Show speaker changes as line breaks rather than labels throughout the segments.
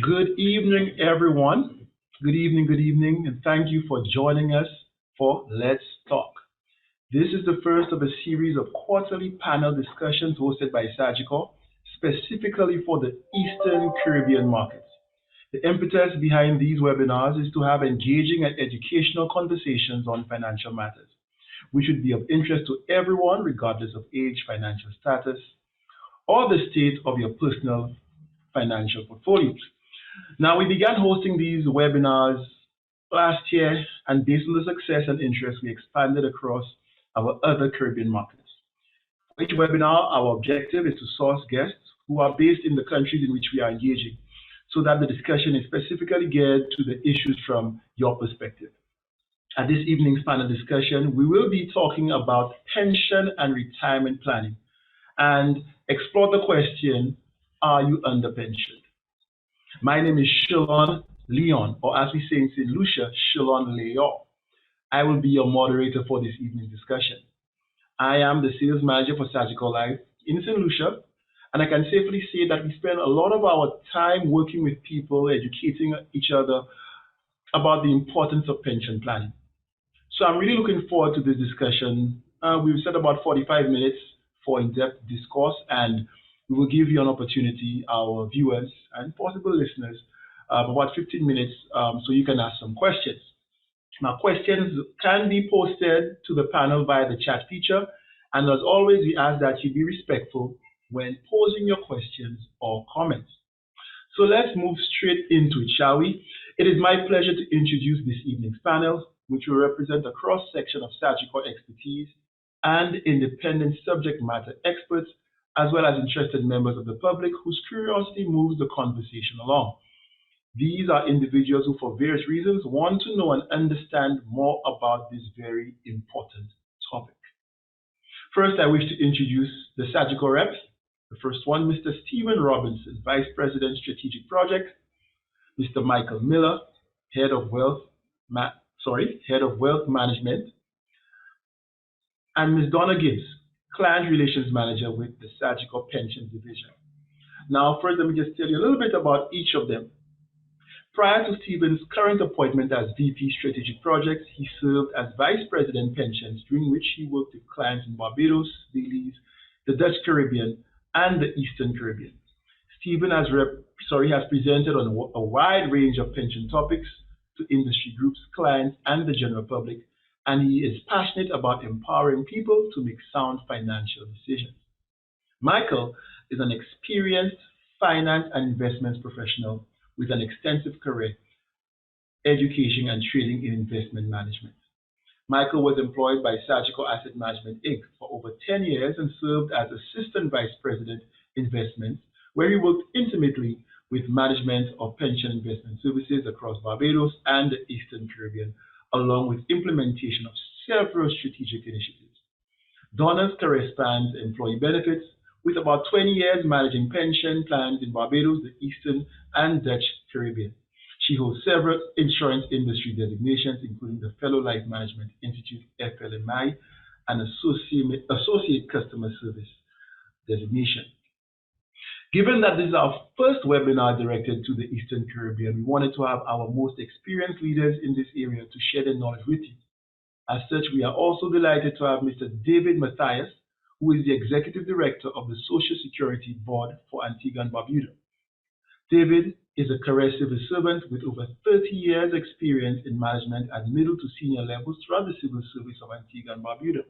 Good evening, everyone. Good evening, and thank you for joining us for Let's Talk. This is the first of a series of quarterly panel discussions hosted by Sagicor, specifically for the Eastern Caribbean markets. The impetus behind these webinars is to have engaging and educational conversations on financial matters, which would be of interest to everyone regardless of age, financial status, or the state of your personal financial portfolios. Now, we began hosting these webinars last year, and based on the success and interest, we expanded across our other Caribbean markets. For each webinar, our objective is to source guests who are based in the countries in which we are engaging, so that the discussion is specifically geared to the issues from your perspective. At this evening's panel discussion, we will be talking about pension and retirement planning and explore the question, are you underpensioned? My name is Shilon Leon, or as we say in St. Lucia, Shilon Leon. I will be your moderator for this evening's discussion. I am the sales manager for Sagicor Life in St. Lucia, and I can safely say that we spend a lot of our time working with people, educating each other about the importance of pension planning. So I'm really looking forward to this discussion. We've set about 45 minutes for in-depth discourse, and we will give you an opportunity, our viewers and possible listeners, about 15 minutes so you can ask some questions. Now, questions can be posted to the panel via the chat feature, and as always, we ask that you be respectful when posing your questions or comments. So let's move straight into it, shall we? It is my pleasure to introduce this evening's panel, which will represent a cross-section of Sagicor expertise and independent subject matter experts, as well as interested members of the public whose curiosity moves the conversation along. These are individuals who, for various reasons, want to know and understand more about this very important topic. First, I wish to introduce the Sagicor reps. The first one, Mr. Stephen Robinson, Vice President, Strategic Project. Mr. Michael Miller, Head of Wealth Management. And Ms. Donna Gibbs, Client Relations Manager with the Sagicor Pensions Division. Now, first, let me just tell you a little bit about each of them. Prior to Stephen's current appointment as VP Strategic Projects, he served as Vice President Pensions, during which he worked with clients in Barbados, Belize, the Dutch Caribbean, and the Eastern Caribbean. Stephen has presented on a wide range of pension topics to industry groups, clients, and the general public, and he is passionate about empowering people to make sound financial decisions. Michael is an experienced finance and investments professional with an extensive career, education, and training in investment management. Michael was employed by Sagicor Asset Management, Inc. for over 10 years and served as Assistant Vice President Investments, where he worked intimately with management of pension investment services across Barbados and the Eastern Caribbean, along with implementation of several strategic initiatives. Donna's career spans employee benefits, with about 20 years managing pension plans in Barbados, the Eastern and Dutch Caribbean. She holds several insurance industry designations, including the Fellow Life Management Institute, FLMI, and Associate Customer Service designation. Given that this is our first webinar directed to the Eastern Caribbean, we wanted to have our most experienced leaders in this area to share their knowledge with you. As such, we are also delighted to have Mr. David Matthias, who is the Executive Director of the Social Security Board for Antigua and Barbuda. David is a career civil servant with over 30 years' experience in management at middle to senior levels throughout the civil service of Antigua and Barbuda.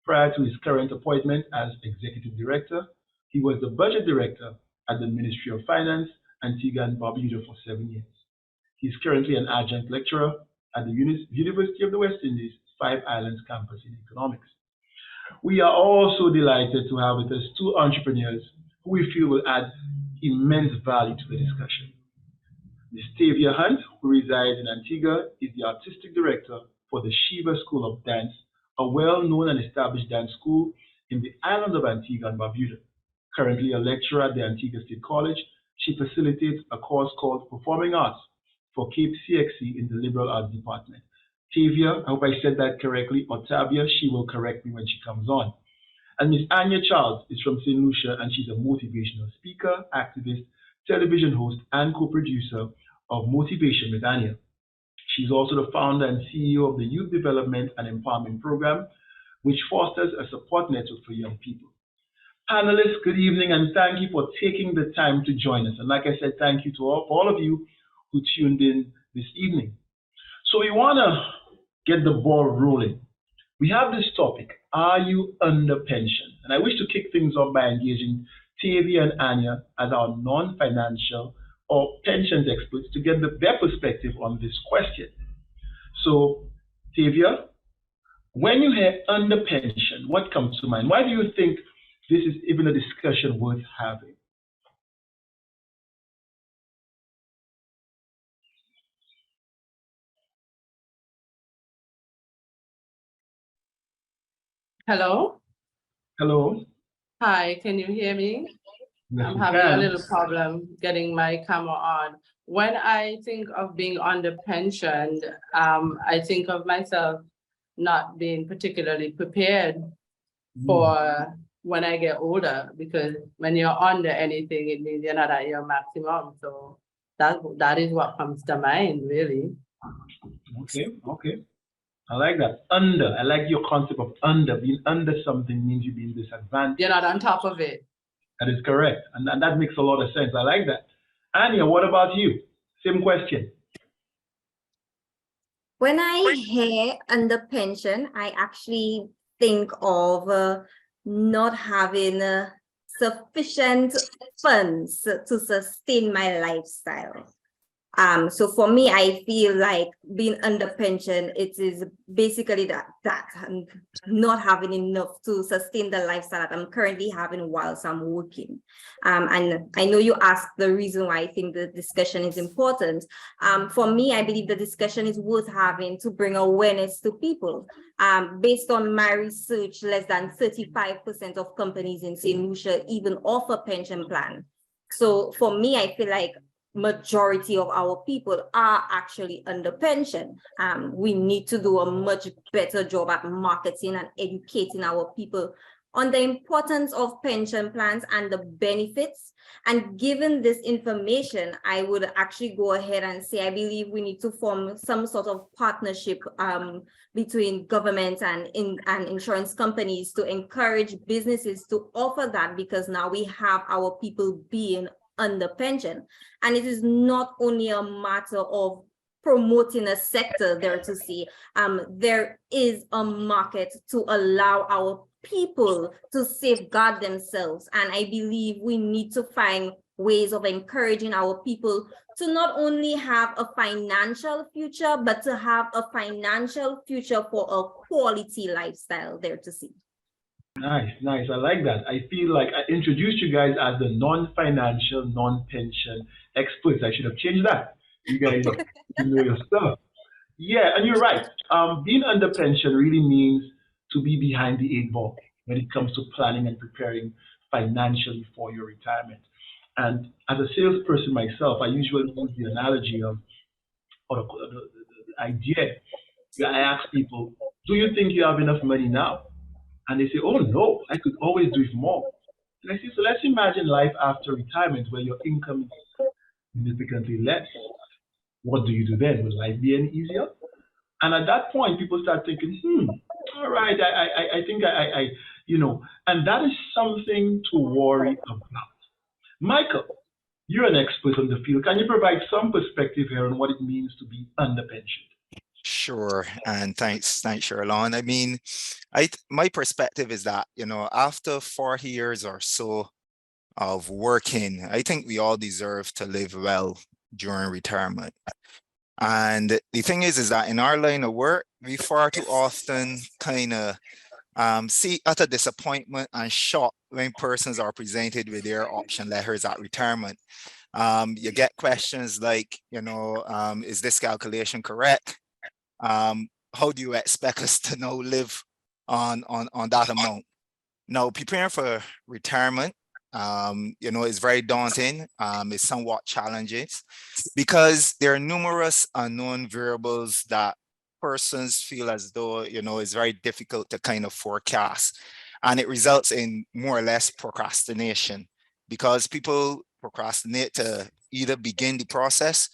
Prior to his current appointment as Executive Director, he was the Budget Director at the Ministry of Finance, Antigua and Barbuda for 7 years. He is currently an adjunct lecturer at the University of the West Indies, Five Islands campus in economics. We are also delighted to have with us two entrepreneurs who we feel will add immense value to the discussion. Ms. Tavia Hunt, who resides in Antigua, is the Artistic Director for the Shiva School of Dance, a well-known and established dance school in the island of Antigua and Barbuda. Currently a lecturer at the Antigua State College, she facilitates a course called Performing Arts for Cape CXC in the Liberal Arts Department. Tavia, I hope I said that correctly, or Tabia, she will correct me when she comes on. And Ms. Anya Charles is from St. Lucia, and she's a motivational speaker, activist, television host, and co-producer of Motivation with Anya. She's also the founder and CEO of the Youth Development and Empowerment Program, which fosters a support network for young people. Panelists, good evening, and thank you for taking the time to join us. And like I said, thank you to all of you who tuned in this evening. So we want to get the ball rolling. We have this topic, are you under pension? And I wish to kick things off by engaging Tavia and Anya as our non-financial or pensions experts to get their perspective on this question. So, Tavia, when you hear under pension, what comes to mind? Why do you think this is even a discussion worth having?
Hello?
Hello?
Hi, can you hear me?
Yes,
I'm
we
having a
can.
little problem getting my camera on. When I think of being underpensioned, I think of myself not being particularly prepared
Mm.
for when I get older, because when you're under anything, it means you're not at your maximum. So that is what comes to mind, really.
Okay, okay. I like that. Under. I like your concept of under. Being under something means you're being
You're
disadvantaged.
not on top of it.
That is correct. And that makes a lot of sense. I like that. Anya, what about you? Same question.
When I hear under pension, I actually think of not having sufficient funds to sustain my lifestyle. So for me, I feel like being under pension, it is basically that not having enough to sustain the lifestyle that I'm currently having whilst I'm working. And I know you asked the reason why I think the discussion is important. For me, I believe the discussion is worth having to bring awareness to people. Based on my research, less than 35% of companies in St. Lucia even offer pension plan. So for me, I feel like majority of our people are actually under pension. We need to do a much better job at marketing and educating our people on the importance of pension plans and the benefits. And given this information, I would actually go ahead and say, I believe we need to form some sort of partnership between government and insurance companies to encourage businesses to offer that, because now we have our people being under pension. And it is not only a matter of promoting a sector there to see, there is a market to allow our people to safeguard themselves. And I believe we need to find ways of encouraging our people to not only have a financial future, but to have a financial future for a quality lifestyle there to see.
Nice, nice. I like that. I feel like I introduced you guys as the non-financial, non-pension experts. I should have changed that. You guys, you know your stuff. Yeah, and you're right. Being under pension really means to be behind the eight ball when it comes to planning and preparing financially for your retirement. And as a salesperson myself, I usually use the analogy of, or the idea. I ask people, do you think you have enough money now? And they say, oh no, I could always do it more. And I say, so let's imagine life after retirement where your income is significantly less. What do you do then? Will life be any easier? And at that point, people start thinking, all right, I think and that is something to worry about. Michael, you're an expert on the field. Can you provide some perspective here on what it means to be underpensioned?
Sure, and thanks, Sherlon. I mean, my perspective is that, after 40 years or so of working, I think we all deserve to live well during retirement. And the thing is that in our line of work, we far too often kind of see utter disappointment and shock when persons are presented with their option letters at retirement. You get questions like, is this calculation correct? How do you expect us to now live on that amount? Now, preparing for retirement, is very daunting. It's somewhat challenging because there are numerous unknown variables that persons feel as though, it's very difficult to kind of forecast. And it results in more or less procrastination because people procrastinate to either begin the process.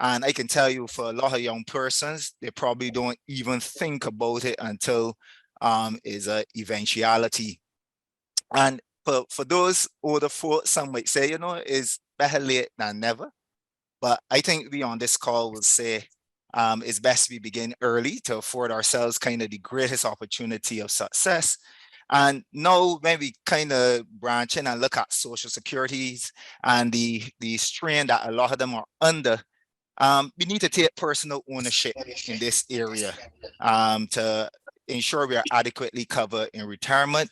And I can tell you for a lot of young persons, they probably don't even think about it until is a eventuality. And for those older folks, some might say, you know, it's better late than never. But I think we on this call will say it's best we begin early to afford ourselves kind of the greatest opportunity of success. And now when we kind of branch in and look at social securities and the strain that a lot of them are under, we need to take personal ownership in this area to ensure we are adequately covered in retirement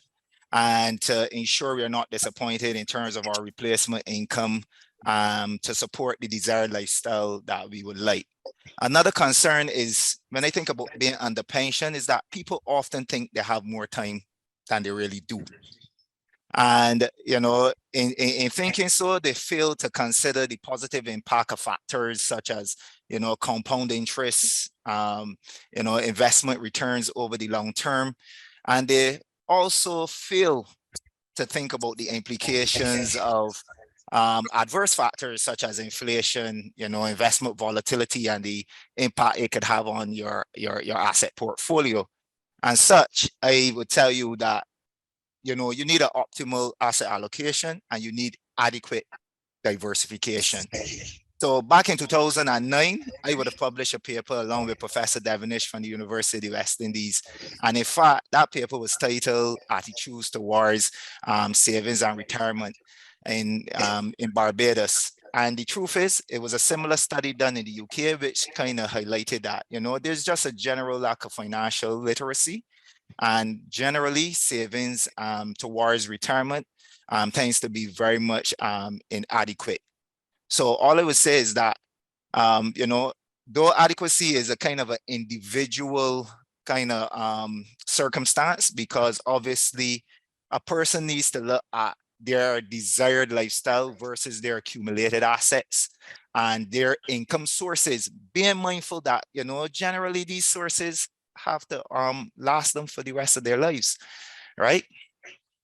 and to ensure we are not disappointed in terms of our replacement income to support the desired lifestyle that we would like. Another concern is when I think about being under pension is that people often think they have more time than they really do. And, you know, in thinking so, they fail to consider the positive impact of factors such as, you know, compound interest, you know, investment returns over the long term. And they also fail to think about the implications of adverse factors such as inflation, you know, investment volatility and the impact it could have on your asset portfolio. And such, I would tell you that, you know, you need an optimal asset allocation and you need adequate diversification. So back in 2009, I would have published a paper along with Professor Devenish from the University of West Indies. And in fact, that paper was titled Attitudes Towards Savings and Retirement in Barbados. And the truth is, it was a similar study done in the UK, which kind of highlighted that, you know, there's just a general lack of financial literacy. And generally, savings towards retirement tends to be very much inadequate. So all I would say is that, you know, though adequacy is a kind of an individual kind of circumstance, because obviously a person needs to look at their desired lifestyle versus their accumulated assets and their income sources, being mindful that, you know, generally these sources have to last them for the rest of their lives, right?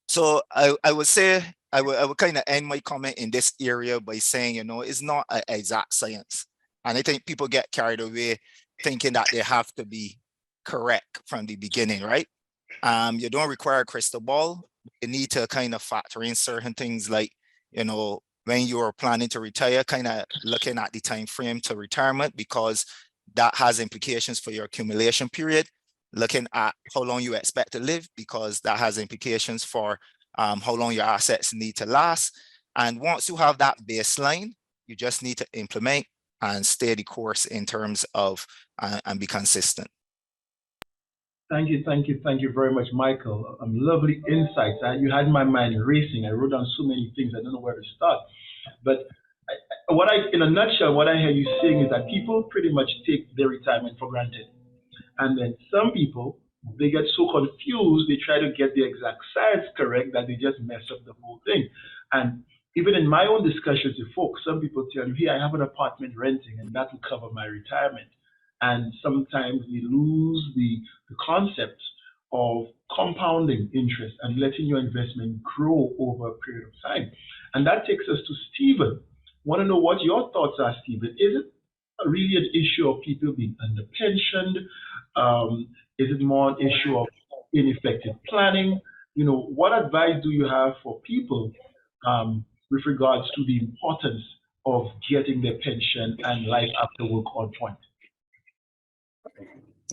So I would say, I would kind of end my comment in this area by saying, you know, it's not an exact science. And I think people get carried away thinking that they have to be correct from the beginning, right? You don't require a crystal ball. You need to kind of factor in certain things like, you know, when you're planning to retire, kind of looking at the time frame to retirement, because that has implications for your accumulation period, looking at how long you expect to live, because that has implications for how long your assets need to last. And once you have that baseline, you just need to implement and stay the course in terms of and be consistent.
Thank you very much, Michael. Lovely insights. You had my mind racing. I wrote down so many things. I don't know where to start. But in a nutshell, what I hear you saying is that people pretty much take their retirement for granted. And then some people, they get so confused, they try to get the exact science correct that they just mess up the whole thing. And even in my own discussions with folks, some people tell you, hey, I have an apartment renting and that will cover my retirement. And sometimes we lose the concept of compounding interest and letting your investment grow over a period of time. And that takes us to Stephen. Want to know what your thoughts are, Stephen. Is it really an issue of people being underpensioned? Is it more an issue of ineffective planning? You know, what advice do you have for people with regards to the importance of getting their pension and life after work on point?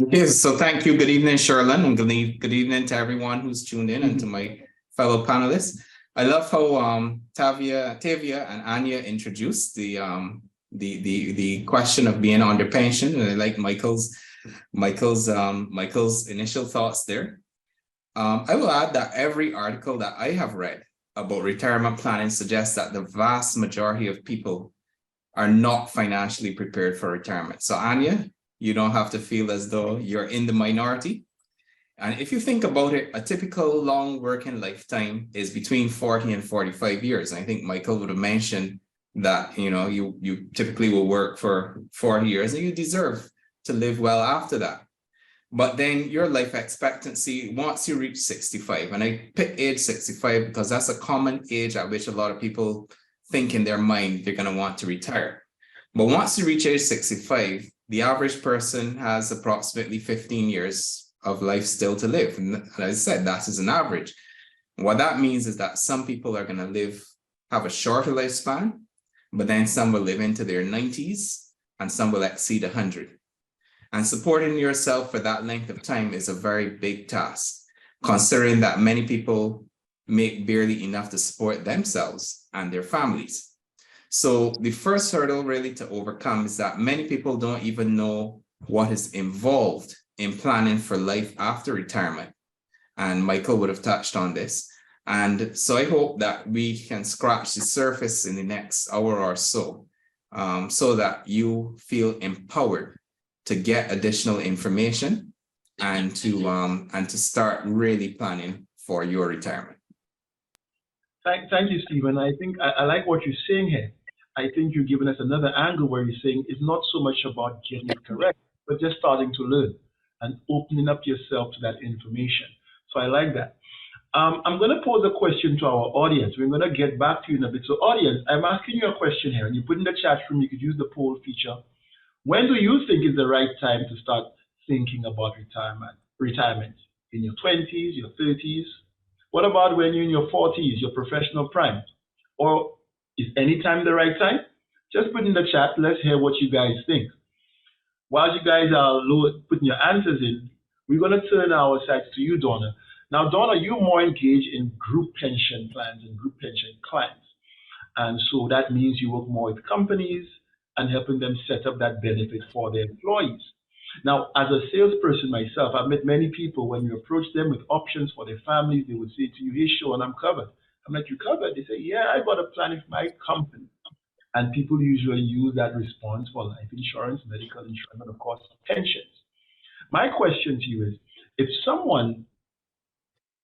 Okay, so thank you. Good evening, Sherlyn, and good evening to everyone who's tuned in and to my fellow panelists. I love how Tavia and Anya introduced the question of being under pension, and I like Michael's initial thoughts there. I will add that every article that I have read about retirement planning suggests that the vast majority of people are not financially prepared for retirement. So Anya, you don't have to feel as though you're in the minority. And if you think about it, a typical long working lifetime is between 40 and 45 years. And I think Michael would have mentioned that, you know, you typically will work for 40 years and you deserve to live well after that. But then your life expectancy, once you reach 65, and I pick age 65 because that's a common age at which a lot of people think in their mind they're going to want to retire. But once you reach age 65, the average person has approximately 15 years of life still to live. And as I said, that is an average. What that means is that some people are going to have a shorter lifespan, but then some will live into their 90s and some will exceed 100. And supporting yourself for that length of time is a very big task, considering that many people make barely enough to support themselves and their families. So the first hurdle really to overcome is that many people don't even know what is involved in planning for life after retirement. And Michael would have touched on this. And so I hope that we can scratch the surface in the next hour or so, so that you feel empowered to get additional information and to start really planning for your retirement.
Thank you, Stephen. I think I like what you're saying here. I think you're giving us another angle where you're saying it's not so much about getting it correct, but just starting to learn and opening up yourself to that information. So I like that. I'm going to pose a question to our audience. We're going to get back to you in a bit. So audience, I'm asking you a question here, and you put in the chat room, you could use the poll feature. When do you think is the right time to start thinking about retirement? In your 20s, your 30s? What about when you're in your 40s, your professional prime? Or is any time the right time? Just put in the chat. Let's hear what you guys think. While you guys are putting your answers in, we're going to turn our sights to you, Donna. Now, Donna, you're more engaged in group pension plans and group pension clients. And so that means you work more with companies and helping them set up that benefit for their employees. Now, as a salesperson myself, I've met many people when you approach them with options for their families, they would say to you, hey, Sean, I'm covered. I'm like, you covered? They say, yeah, I got a plan with my company. And people usually use that response for life insurance, medical insurance, and of course, pensions. My question to you is, if someone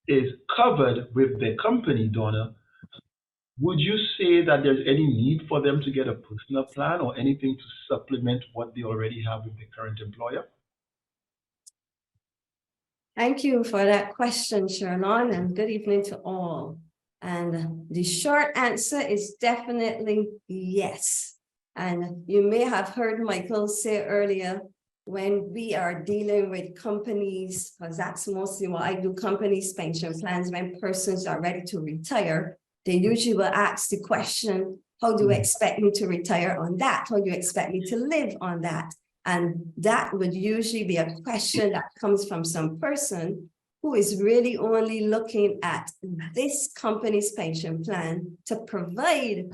is covered with their company, Donna, would you say that there's any need for them to get a personal plan or anything to supplement what they already have with their current employer?
Thank you for that question, Sherlon, and good evening to all. And the short answer is definitely yes. And you may have heard Michael say earlier, when we are dealing with companies, because that's mostly what I do, companies, pension plans, when persons are ready to retire, they usually will ask the question, how do you expect me to retire on that? How do you expect me to live on that? And that would usually be a question that comes from some person who is really only looking at this company's pension plan to provide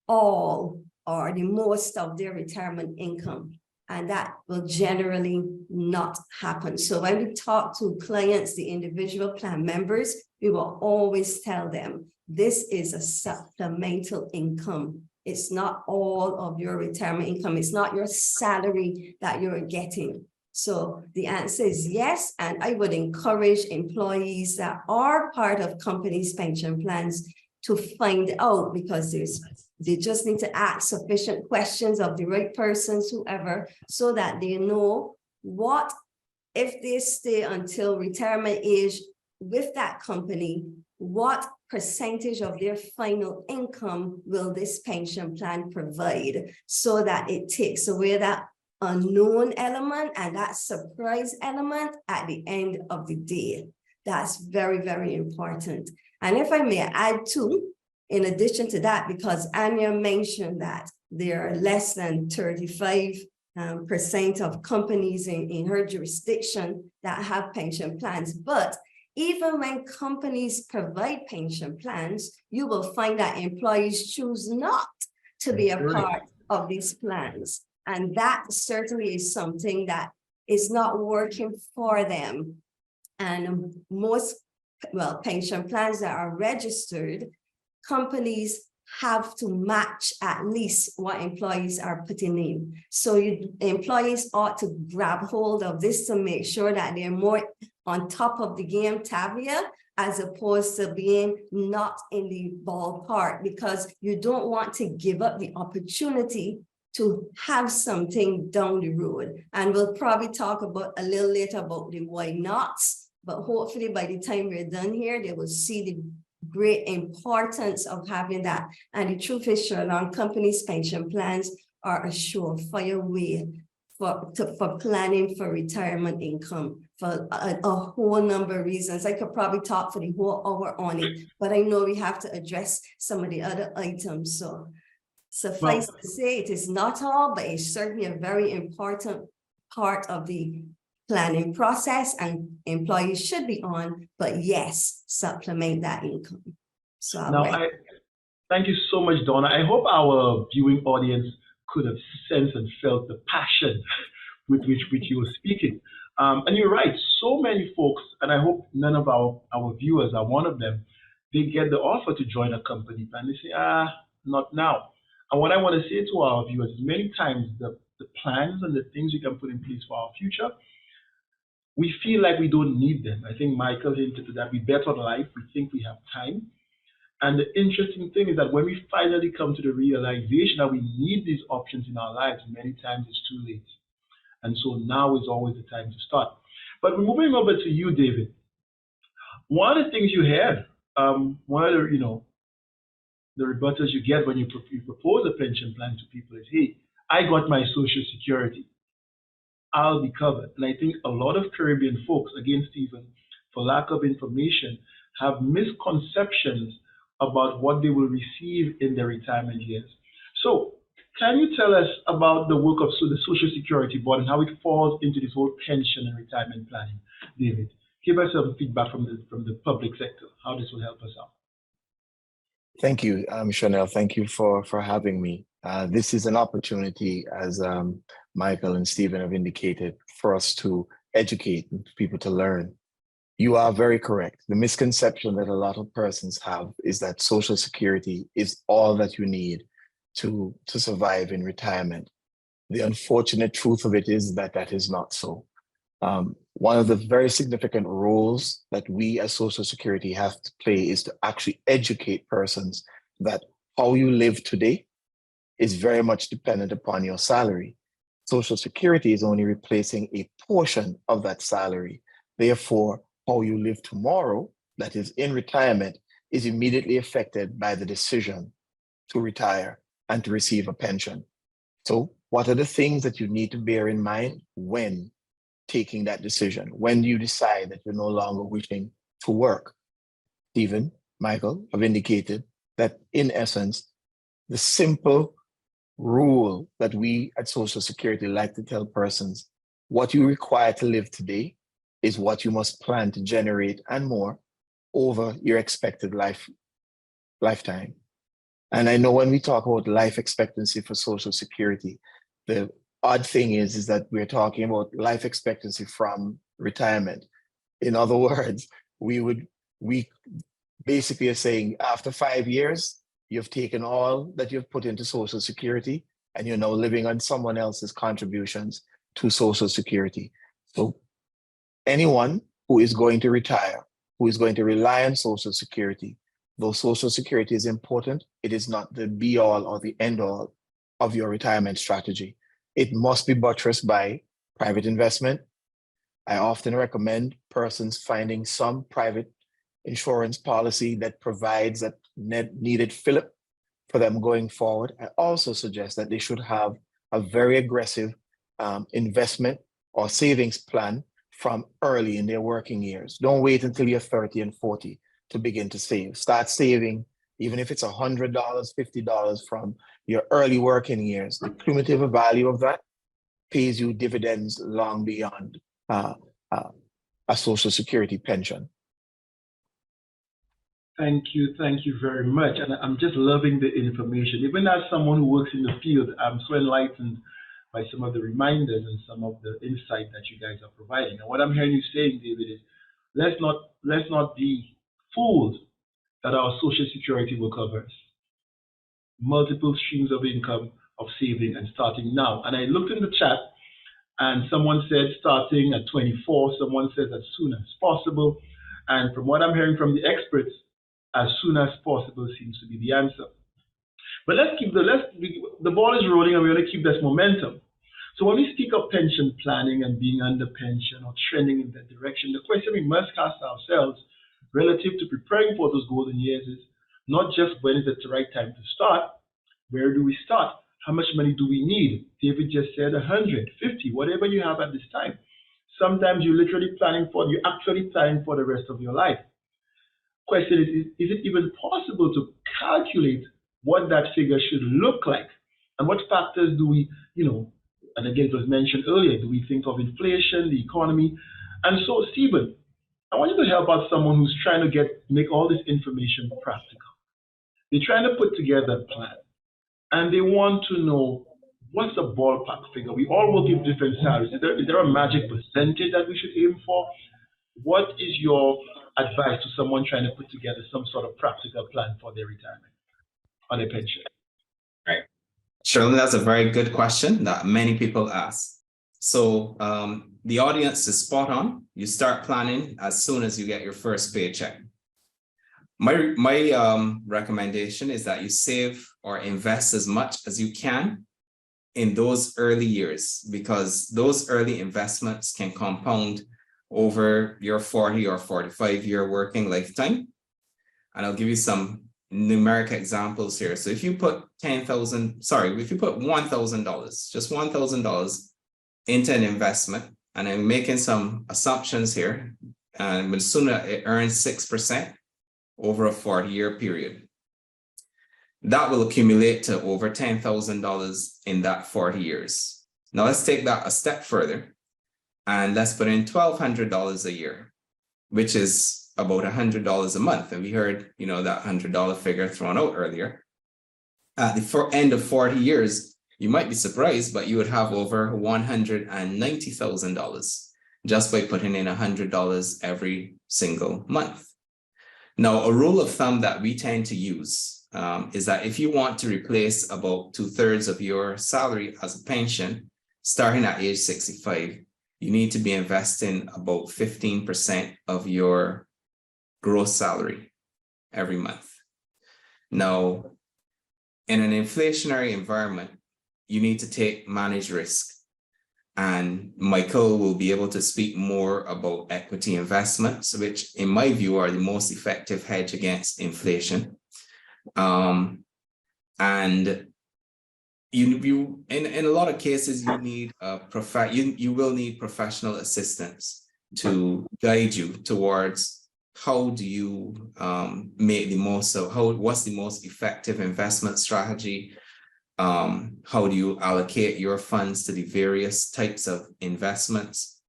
all or the most of their retirement income. And that will generally not happen. So when we talk to clients, the individual plan members, we will always tell them, this is a supplemental income. It's not all of your retirement income. It's not your salary that you're getting. So the answer is yes. And I would encourage employees that are part of companies' pension plans to find out, because they just need to ask sufficient questions of the right persons, whoever, so that they know what, if they stay until retirement age with that company, what percentage of their final income will this pension plan provide, so that it takes away that unknown element and that surprise element at the end of the day. That's very, very important. And if I may add too, in addition to that, because Anya mentioned that there are less than 35% of companies in her jurisdiction that have pension plans. But even when companies provide pension plans, you will find that employees choose not to be a part of these plans. And that certainly is something that is not working for them. And most, well, pension plans that are registered, companies have to match at least what employees are putting in. So employees ought to grab hold of this to make sure that they're more on top of the game, Tavia, as opposed to being not in the ballpark, because you don't want to give up the opportunity to have something down the road. And we'll probably talk about a little later about the why nots, but hopefully by the time we're done here, they will see the great importance of having that. And the truth is, Sherlon, companies' pension plans are a surefire way for planning for retirement income for a whole number of reasons. I could probably talk for the whole hour on it, but I know we have to address some of the other items. So suffice to say, it is not all, but it's certainly a very important part of the planning process, and employees should be on, but yes, supplement that income. So
Now, thank you so much, Donna. I hope our viewing audience could have sensed and felt the passion with which you were speaking. And you're right, so many folks, and I hope none of our viewers are one of them, they get the offer to join a company and they say, not now. And what I want to say to our viewers is many times the plans and the things we can put in place for our future, we feel like we don't need them. I think Michael hinted to that. We bet on life, we think we have time. And the interesting thing is that when we finally come to the realization that we need these options in our lives, many times it's too late. And so now is always the time to start. But moving over to you, David. One of the things you have, one of the, the rebuttals you get when you propose a pension plan to people is, hey, I got my Social Security. I'll be covered. And I think a lot of Caribbean folks, again, Stephen, for lack of information, have misconceptions about what they will receive in their retirement years. So can you tell us about the work of the Social Security Board and how it falls into this whole pension and retirement planning? David, give us some feedback from the public sector, how this will help us out.
Thank you, Chanel. Thank you for having me. This is an opportunity, as Michael and Stephen have indicated, for us to educate people to learn. You are very correct. The misconception that a lot of persons have is that Social Security is all that you need to survive in retirement. The unfortunate truth of it is that that is not so. One of the very significant roles that we as Social Security have to play is to actually educate persons that how you live today is very much dependent upon your salary. Social Security is only replacing a portion of that salary. Therefore, how you live tomorrow, that is in retirement, is immediately affected by the decision to retire and to receive a pension. So what are the things that you need to bear in mind when taking that decision, when you decide that you're no longer wishing to work? Stephen, Michael have indicated that in essence, the simple rule that we at Social Security like to tell persons, what you require to live today is what you must plan to generate and more over your expected lifetime. And I know when we talk about life expectancy for Social Security, the odd thing is that we're talking about life expectancy from retirement. In other words, we basically are saying after 5 years, you've taken all that you've put into Social Security and you're now living on someone else's contributions to Social Security. So anyone who is going to retire, who is going to rely on Social Security, though Social Security is important, it is not the be all or the end all of your retirement strategy. It must be buttressed by private investment. I often recommend persons finding some private insurance policy that provides that needed fillip for them going forward. I also suggest that they should have a very aggressive investment or savings plan from early in their working years. Don't wait until you're 30 and 40 to begin to save. Start saving, even if it's $100, $50 from your early working years. The cumulative value of that pays you dividends long beyond a Social Security pension.
Thank you very much. And I'm just loving the information. Even as someone who works in the field, I'm so enlightened by some of the reminders and some of the insight that you guys are providing. And what I'm hearing you saying, David, is let's not be fooled that our Social Security will cover us. Multiple streams of income, of saving, and starting now. And I looked in the chat, and someone said starting at 24, someone says as soon as possible. And from what I'm hearing from the experts, as soon as possible seems to be the answer. But the ball is rolling and we're going to keep this momentum. So when we speak of pension planning and being under pension or trending in that direction, the question we must ask ourselves, relative to preparing for those golden years is not just when is it the right time to start, where do we start? How much money do we need? David just said 150, whatever you have at this time. Sometimes you're actually planning for the rest of your life. Question is it even possible to calculate what that figure should look like? And what factors do we, and again, it was mentioned earlier, do we think of inflation, the economy? And so, Stephen, I want you to help out someone who's trying to make all this information practical. They're trying to put together a plan, and they want to know what's the ballpark figure. We all work in different salaries. Is there a magic percentage that we should aim for? What is your advice to someone trying to put together some sort of practical plan for their retirement on their pension?
Right. Shirley, that's a very good question that many people ask. So the audience is spot on. You start planning as soon as you get your first paycheck. My recommendation is that you save or invest as much as you can in those early years, because those early investments can compound over your 40 or 45-year working lifetime. And I'll give you some numeric examples here. So if you put $1,000, just $1,000 into an investment, and I'm making some assumptions here, and as soon as it earns 6% over a 40-year period, that will accumulate to over $10,000 in that 40 years. Now let's take that a step further, and let's put in $1,200 a year, which is about $100 a month. And we heard, that $100 figure thrown out earlier. At the end of 40 years, you might be surprised, but you would have over $190,000 just by putting in $100 every single month. Now, a rule of thumb that we tend to use is that if you want to replace about 2/3 of your salary as a pension, starting at age 65, you need to be investing about 15% of your gross salary every month. Now, in an inflationary environment, you need to manage risk. And Michael will be able to speak more about equity investments, which in my view are the most effective hedge against inflation. And you in a lot of cases, you need you will need professional assistance to guide you towards how do you make the most of what's the most effective investment strategy. How do you allocate your funds to the various types of investments?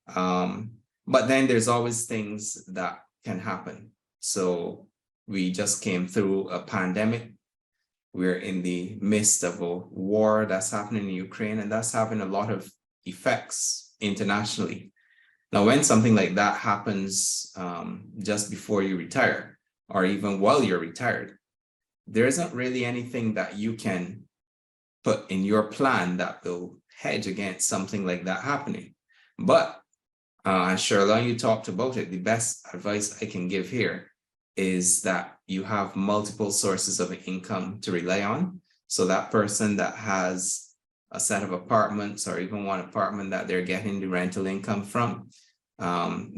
But then there's always things that can happen. So we just came through a pandemic. We're in the midst of a war that's happening in Ukraine, and that's having a lot of effects internationally. Now, when something like that happens just before you retire, or even while you're retired, there isn't really anything that you can put in your plan that will hedge against something like that happening. But, and Shirley, you talked about it, the best advice I can give here is that you have multiple sources of income to rely on. So that person that has a set of apartments or even one apartment that they're getting the rental income from,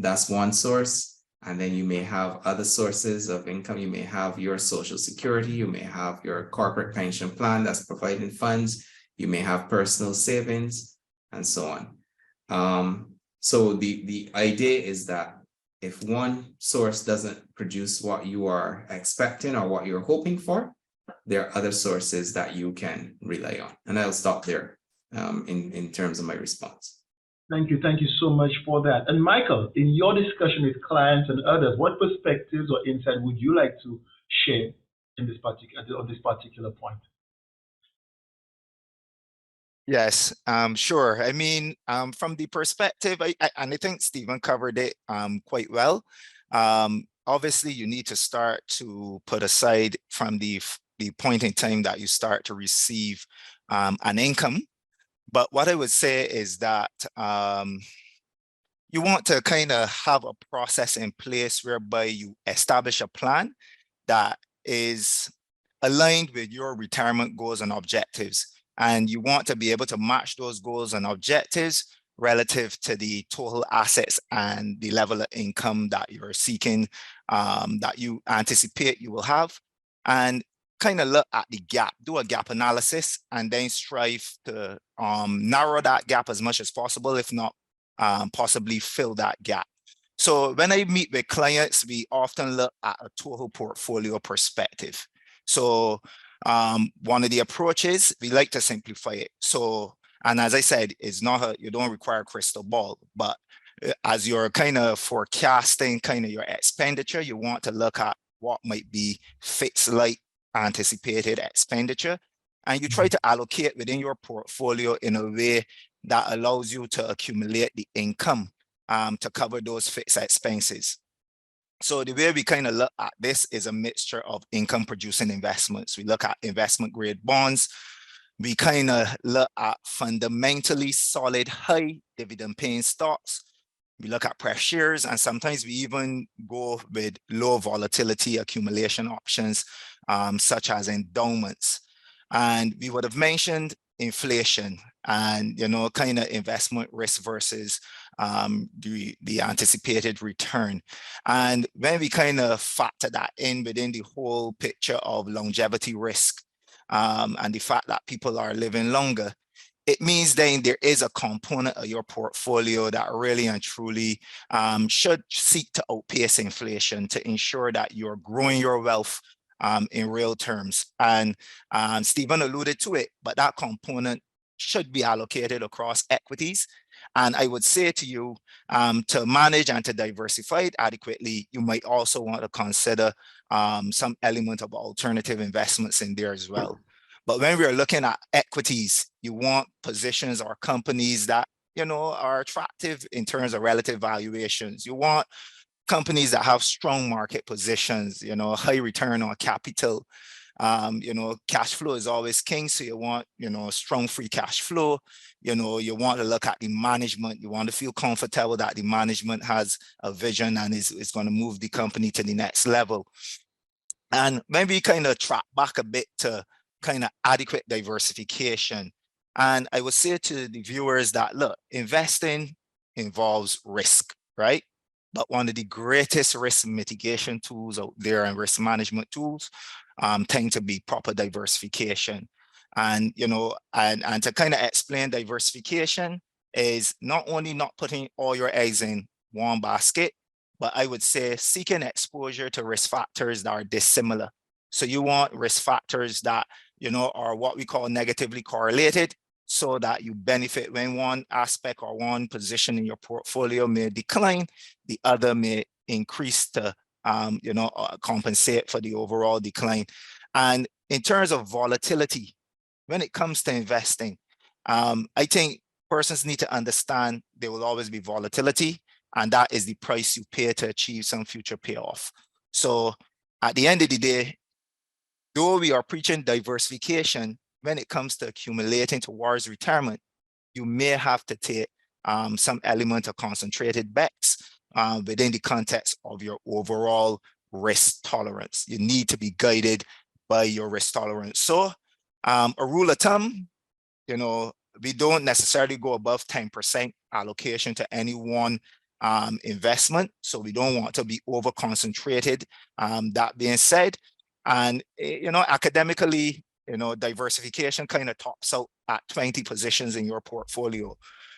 that's one source. And then you may have other sources of income. You may have your Social Security. You may have your corporate pension plan that's providing funds. You may have personal savings and so on. So the idea is that if one source doesn't produce what you are expecting or what you're hoping for, there are other sources that you can rely on. And I'll stop there in terms of my response.
Thank you so much for that. And Michael, in your discussion with clients and others, what perspectives or insight would you like to share on this particular point?
Yes, sure. I mean, from the perspective, and I think Stephen covered it quite well. Obviously, you need to start to put aside from the point in time that you start to receive an income. But what I would say is that you want to kind of have a process in place whereby you establish a plan that is aligned with your retirement goals and objectives. And you want to be able to match those goals and objectives relative to the total assets and the level of income that you're seeking, that you anticipate you will have, and kind of look at the gap, do a gap analysis, and then strive to narrow that gap as much as possible, if not possibly fill that gap. So when I meet with clients, we often look at a total portfolio perspective. So one of the approaches, we like to simplify it. So, and as I said, it's not you don't require a crystal ball, but as you're kind of forecasting kind of your expenditure, you want to look at what might be fixed like anticipated expenditure, and you try to allocate within your portfolio in a way that allows you to accumulate the income to cover those fixed expenses. So the way we kind of look at this is a mixture of income producing investments. We look at investment grade bonds. We kind of look at fundamentally solid high dividend paying stocks. We look at pref shares, and sometimes we even go with low volatility accumulation options, such as endowments. And we would have mentioned inflation and, you know, kind of investment risk versus the anticipated return. And when we kind of factor that in within the whole picture of longevity risk, and the fact that people are living longer, it means then there is a component of your portfolio that really and truly should seek to outpace inflation to ensure that you're growing your wealth in real terms. And Stephen alluded to it, but that component should be allocated across equities. And I would say to you, to manage and to diversify it adequately, you might also want to consider some element of alternative investments in there as well. But when we're looking at equities, you want positions or companies that, you know, are attractive in terms of relative valuations. You want companies that have strong market positions, you know, high return on capital. You know, cash flow is always king. So you want, you know, strong free cash flow. You know, you want to look at the management. You want to feel comfortable that the management has a vision and is going to move the company to the next level. And maybe kind of track back a bit to kind of adequate diversification. And I would say to the viewers that, look, investing involves risk, right? But one of the greatest risk mitigation tools out there and risk management tools tend to be proper diversification. And, you know, and to kind of explain diversification is not only not putting all your eggs in one basket, but I would say seeking exposure to risk factors that are dissimilar. So you want risk factors that, you know, are what we call negatively correlated, so that you benefit when one aspect or one position in your portfolio may decline, the other may increase to, you know, compensate for the overall decline. And in terms of volatility, when it comes to investing, I think persons need to understand there will always be volatility, and that is the price you pay to achieve some future payoff. So at the end of the day, though we are preaching diversification, when it comes to accumulating towards retirement, you may have to take some element of concentrated bets within the context of your overall risk tolerance. You need to be guided by your risk tolerance. So a rule of thumb, you know, we don't necessarily go above 10% allocation to any one investment. So we don't want to be over concentrated. That being said, and, you know, academically, you know, diversification kind of tops out at 20 positions in your portfolio.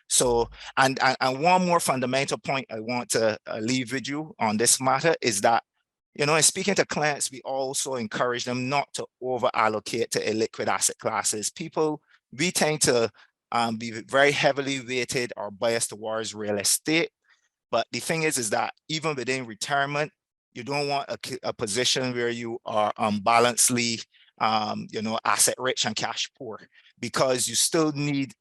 So, and one more fundamental point I want to leave with you on this matter is that, you know, in speaking to clients, we also encourage them not to over allocate to illiquid asset classes. People, we tend to be very heavily weighted or biased towards real estate. But the thing is that even within retirement, you don't want a position where you are unbalancedly, you know, asset rich and cash poor, because you still need,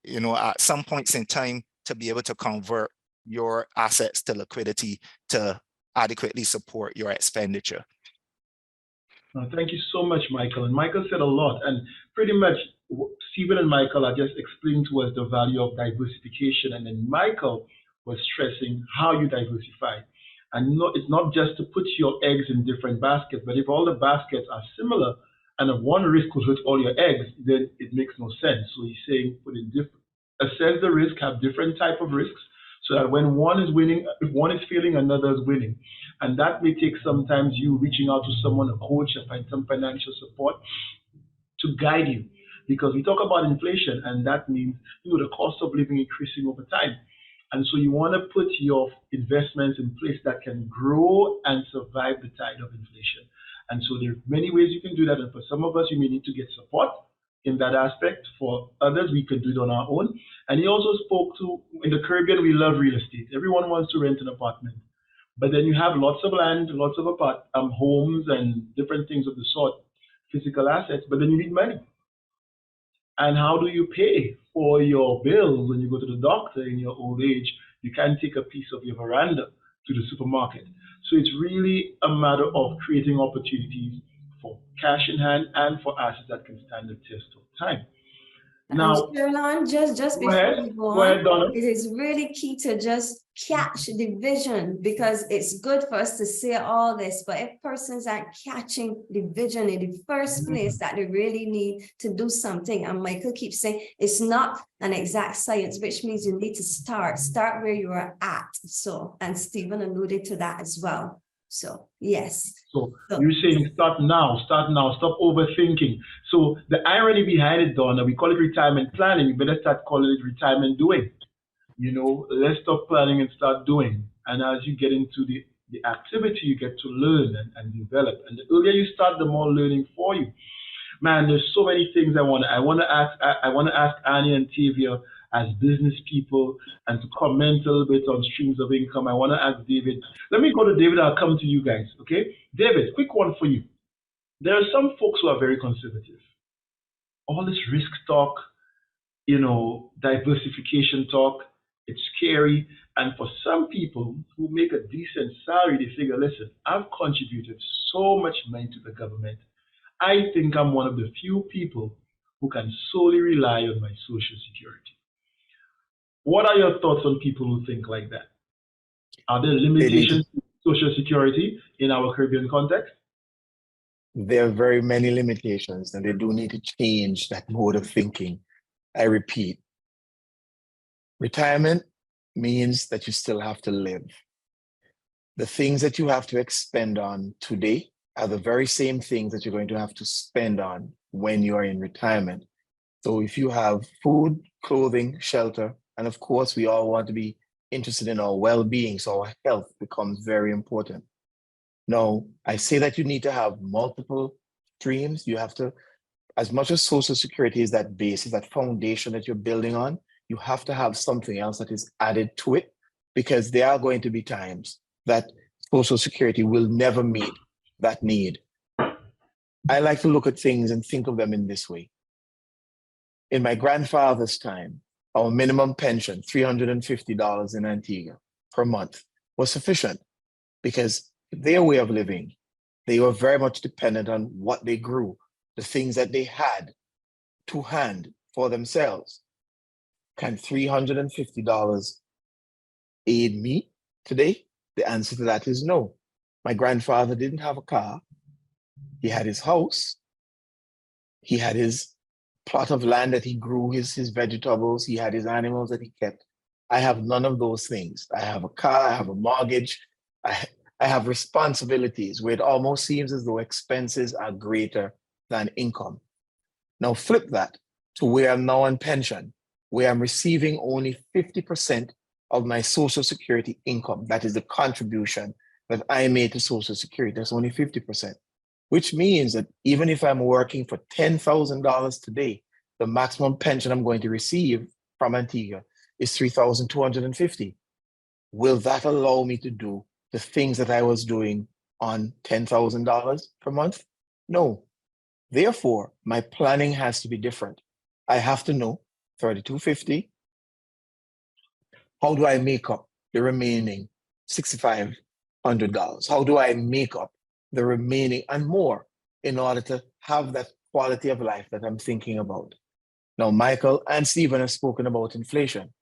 you know, at some points in time to be able to convert your assets to liquidity to adequately support your expenditure.
Thank you so much, Michael. And Michael said a lot, and pretty much Stephen and Michael are just explaining to us the value of diversification, and then Michael was stressing how you diversify. And it's not just to put your eggs in different baskets, but if all the baskets are similar and if one risk could hit all your eggs, then it makes no sense. So he's saying put in assess the risk, have different type of risks, so that when one is winning, if one is failing, another is winning. And that may take sometimes you reaching out to someone, a coach, and find some financial support to guide you. Because we talk about inflation, and that means the cost of living increasing over time. And so you want to put your investments in place that can grow and survive the tide of inflation. And so there are many ways you can do that. And for some of us, you may need to get support in that aspect. For others, we can do it on our own. And he also spoke to, in the Caribbean, we love real estate. Everyone wants to rent an apartment. But then you have lots of land, lots of homes and different things of the sort, physical assets, but then you need money. And how do you pay for your bills when you go to the doctor in your old age? You can't take a piece of your veranda to the supermarket. So it's really a matter of creating opportunities for cash in hand and for assets that can stand the test of time. Now,
Sherlon, just
go
before
ahead.
we go
Go ahead,
on,
Donna.
it is really key to just catch the vision, because it's good for us to say all this, but if persons aren't catching the vision in the first place that they really need to do something, and Michael keeps saying it's not an exact science, which means you need to start where you are at. So, and Stephen alluded to that as well. So, yes.
So you're saying start now, stop overthinking. So the irony behind it, Donna, we call it retirement planning. You better start calling it retirement doing. Let's stop planning and start doing. And as you get into the activity, you get to learn and develop. And the earlier you start, the more learning for you. Man, there's so many things I want to ask Annie and Tavia as business people and to comment a little bit on streams of income. I want to ask David. Let me go to David. I'll come to you guys. Okay, David, quick one for you. There are some folks who are very conservative. All this risk talk, diversification talk, it's scary. And for some people who make a decent salary, they figure, listen, I've contributed so much money to the government. I think I'm one of the few people who can solely rely on my Social Security. What are your thoughts on people who think like that? Are there limitations to Social Security in our Caribbean context?
There are very many limitations, and they do need to change that mode of thinking. I repeat, retirement means that you still have to live. The things that you have to expend on today are the very same things that you're going to have to spend on when you are in retirement. So if you have food, clothing, shelter, and of course, we all want to be interested in our well-being, so our health becomes very important. Now, I say that you need to have multiple streams. You have to, as much as Social Security is that base, is that foundation that you're building on, you have to have something else that is added to it, because there are going to be times that Social Security will never meet that need. I like to look at things and think of them in this way. In my grandfather's time, our minimum pension, $350 in Antigua per month, was sufficient, because their way of living, they were very much dependent on what they grew, the things that they had to hand for themselves. Can $350 aid me today? The answer to that is no. My grandfather didn't have a car. He had his house. He had his plot of land that he grew his vegetables. He had his animals that he kept. I have none of those things. I have a car, I have a mortgage. I have responsibilities where it almost seems as though expenses are greater than income. Now flip that to where I'm now on pension, where I'm receiving only 50% of my Social Security income. That is the contribution that I made to Social Security. That's only 50%, which means that even if I'm working for $10,000 today, the maximum pension I'm going to receive from Antigua is $3,250. Will that allow me to do the things that I was doing on $10,000 per month? No. Therefore, my planning has to be different. I have to know $3,250. How do I make up the remaining $6,500? How do I make up the remaining and more in order to have that quality of life that I'm thinking about? Now, Michael and Stephen have spoken about inflation.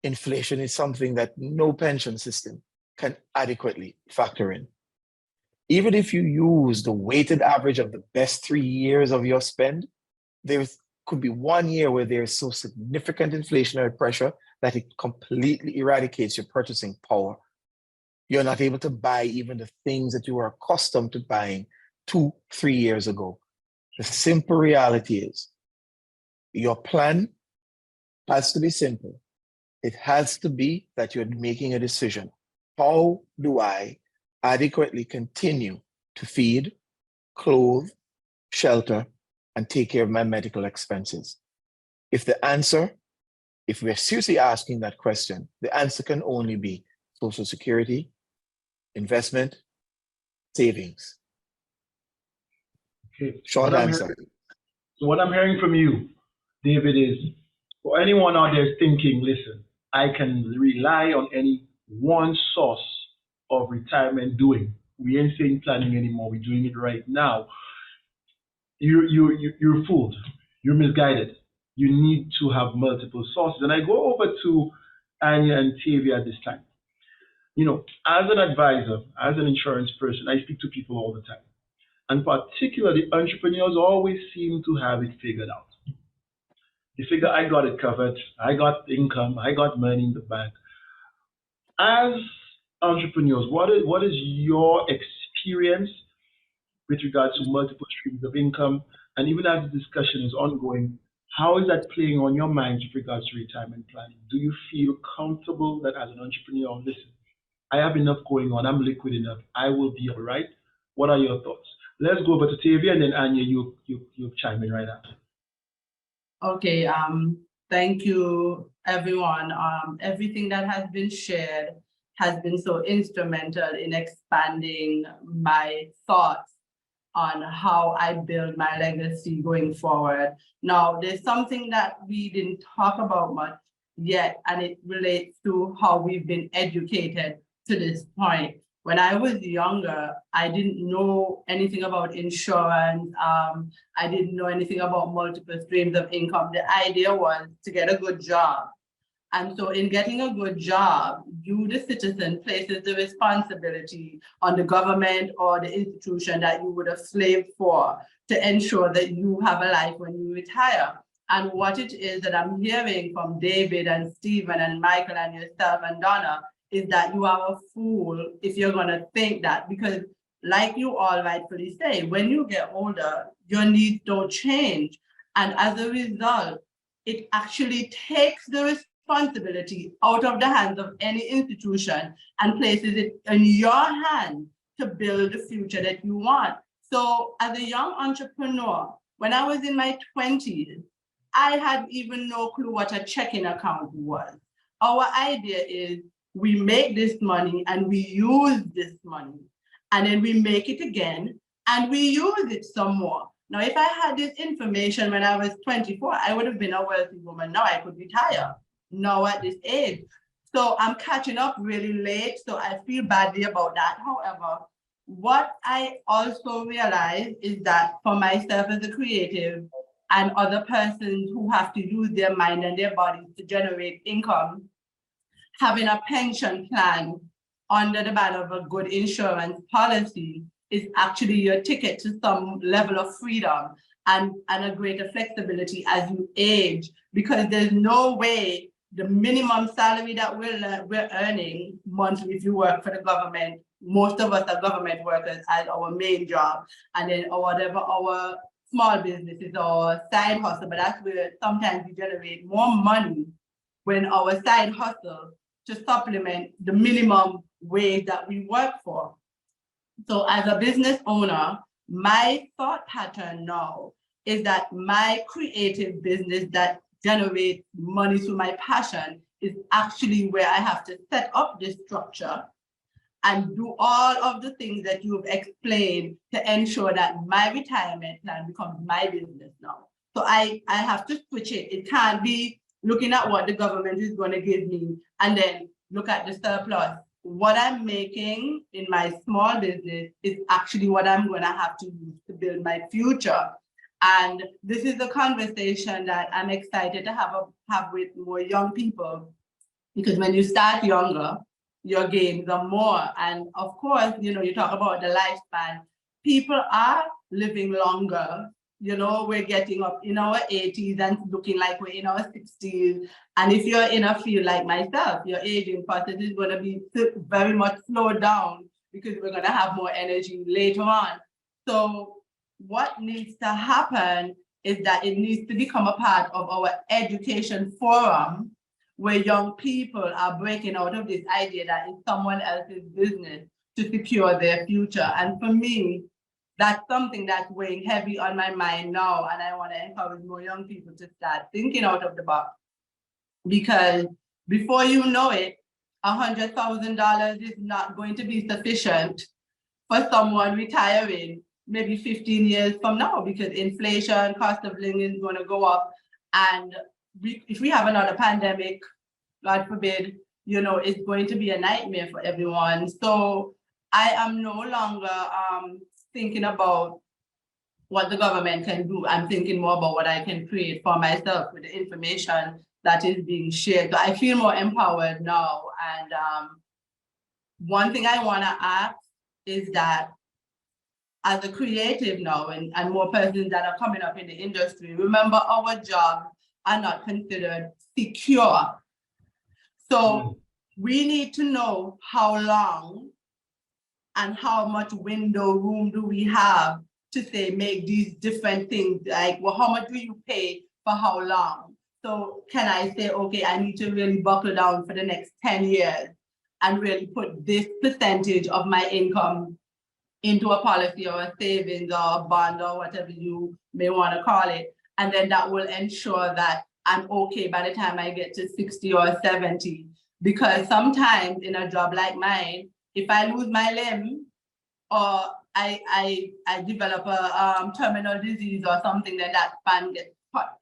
Inflation is something that no pension system can adequately factor in. Even if you use the weighted average of the best 3 years of your spend, there's could be 1 year where there is so significant inflationary pressure that it completely eradicates your purchasing power. You're not able to buy even the things that you were accustomed to buying 2-3 years ago. The simple reality is your plan has to be simple. It has to be that you're making a decision. How do I adequately continue to feed, clothe, shelter, and take care of my medical expenses? If we're seriously asking that question, the answer can only be Social Security, investment, savings.
Okay.
Short answer.
So what I'm hearing from you, David, is for anyone out there thinking, listen, I can rely on any one source of retirement doing. We ain't saying planning anymore. We're doing it right now. You're fooled. You're misguided. You need to have multiple sources. And I go over to Anya and Tavia at this time. You know, as an advisor, as an insurance person, I speak to people all the time. And particularly entrepreneurs always seem to have it figured out. They figure, I got it covered. I got income. I got money in the bank. As entrepreneurs, what is your experience with regards to multiple streams of income? And even as the discussion is ongoing, how is that playing on your mind with regards to retirement planning? Do you feel comfortable that as an entrepreneur, listen, I have enough going on, I'm liquid enough, I will be all right? What are your thoughts? Let's go over to Tavia, and then Anya, you chime in right after.
Okay, thank you, everyone. Everything that has been shared has been so instrumental in expanding my thoughts on how I build my legacy going forward. Now, there's something that we didn't talk about much yet, and it relates to how we've been educated to this point. When I was younger, I didn't know anything about insurance. I didn't know anything about multiple streams of income. The idea was to get a good job. And so in getting a good job, you, the citizen, places the responsibility on the government or the institution that you would have slaved for to ensure that you have a life when you retire. And what it is that I'm hearing from David and Stephen and Michael and yourself and Donna is that you are a fool if you're going to think that, because like you all rightfully say, when you get older, your needs don't change. And as a result, it actually takes the responsibility out of the hands of any institution and places it in your hands to build the future that you want. So as a young entrepreneur, when I was in my 20s, I had even no clue what a checking account was. Our idea is we make this money and we use this money, and then we make it again and we use it some more. Now, if I had this information when I was 24, I would have been a wealthy woman. Now I could retire now at this age. So I'm catching up really late, so I feel badly about that. However, what I also realize is that for myself as a creative and other persons who have to use their mind and their bodies to generate income, having a pension plan under the banner of a good insurance policy is actually your ticket to some level of freedom and a greater flexibility as you age, because there's no way the minimum salary that we're earning monthly if you work for the government, most of us are government workers as our main job, and then or whatever our small businesses or side hustle, but that's where sometimes we generate more money when our side hustle to supplement the minimum wage that we work for. So as a business owner, my thought pattern now is that my creative business that generates money through my passion is actually where I have to set up this structure and do all of the things that you've explained to ensure that my retirement plan becomes my business now. So I have to switch it. It can't be looking at what the government is going to give me and then look at the surplus. What I'm making in my small business is actually what I'm going to have to use to build my future. And this is a conversation that I'm excited to have with more young people, because when you start younger, your gains are more. And of course, you know, you talk about the lifespan. People are living longer you know, we're getting up in our 80s and looking like we're in our 60s. And if you're in a field like myself, your aging process is going to be very much slowed down because we're going to have more energy later on. So what needs to happen is that it needs to become a part of our education forum, where young people are breaking out of this idea that it's someone else's business to secure their future. And for me, that's something that's weighing heavy on my mind now. And I want to encourage more young people to start thinking out of the box. Because before you know it, $100,000 is not going to be sufficient for someone retiring maybe 15 years from now, because inflation, cost of living is going to go up. And if we have another pandemic, God forbid, you know, it's going to be a nightmare for everyone. So I am no longer thinking about what the government can do. I'm thinking more about what I can create for myself with the information that is being shared. So I feel more empowered now. And one thing I want to ask is that as a creative now, and more persons that are coming up in the industry, remember our jobs are not considered secure. So we need to know how long and how much window room do we have to say, make these different things, like, well, how much do you pay for how long? So can I say, okay, I need to really buckle down for the next 10 years and really put this percentage of my income into a policy or a savings or a bond or whatever you may want to call it. And then that will ensure that I'm okay by the time I get to 60 or 70. Because sometimes in a job like mine, if I lose my limb or I develop a terminal disease or something, then that span gets cut.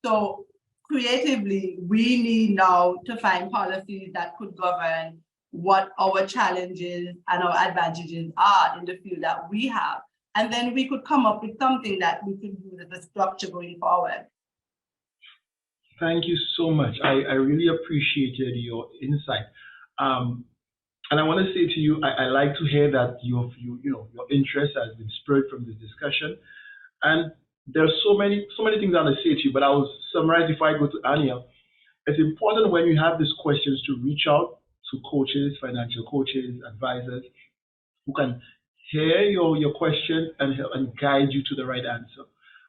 So creatively, we need now to find policies that could govern what our challenges and our advantages are in the field that we have. And then we could come up with something that we could use as a structure going forward.
Thank you so much. I really appreciated your insight. And I want to say to you, I like to hear that your interest has been spurred from this discussion. And there's so many things I want to say to you, but I will summarize if I go to Anya. It's important when you have these questions to reach out to coaches, financial coaches, advisors, who can hear your question and guide you to the right answer.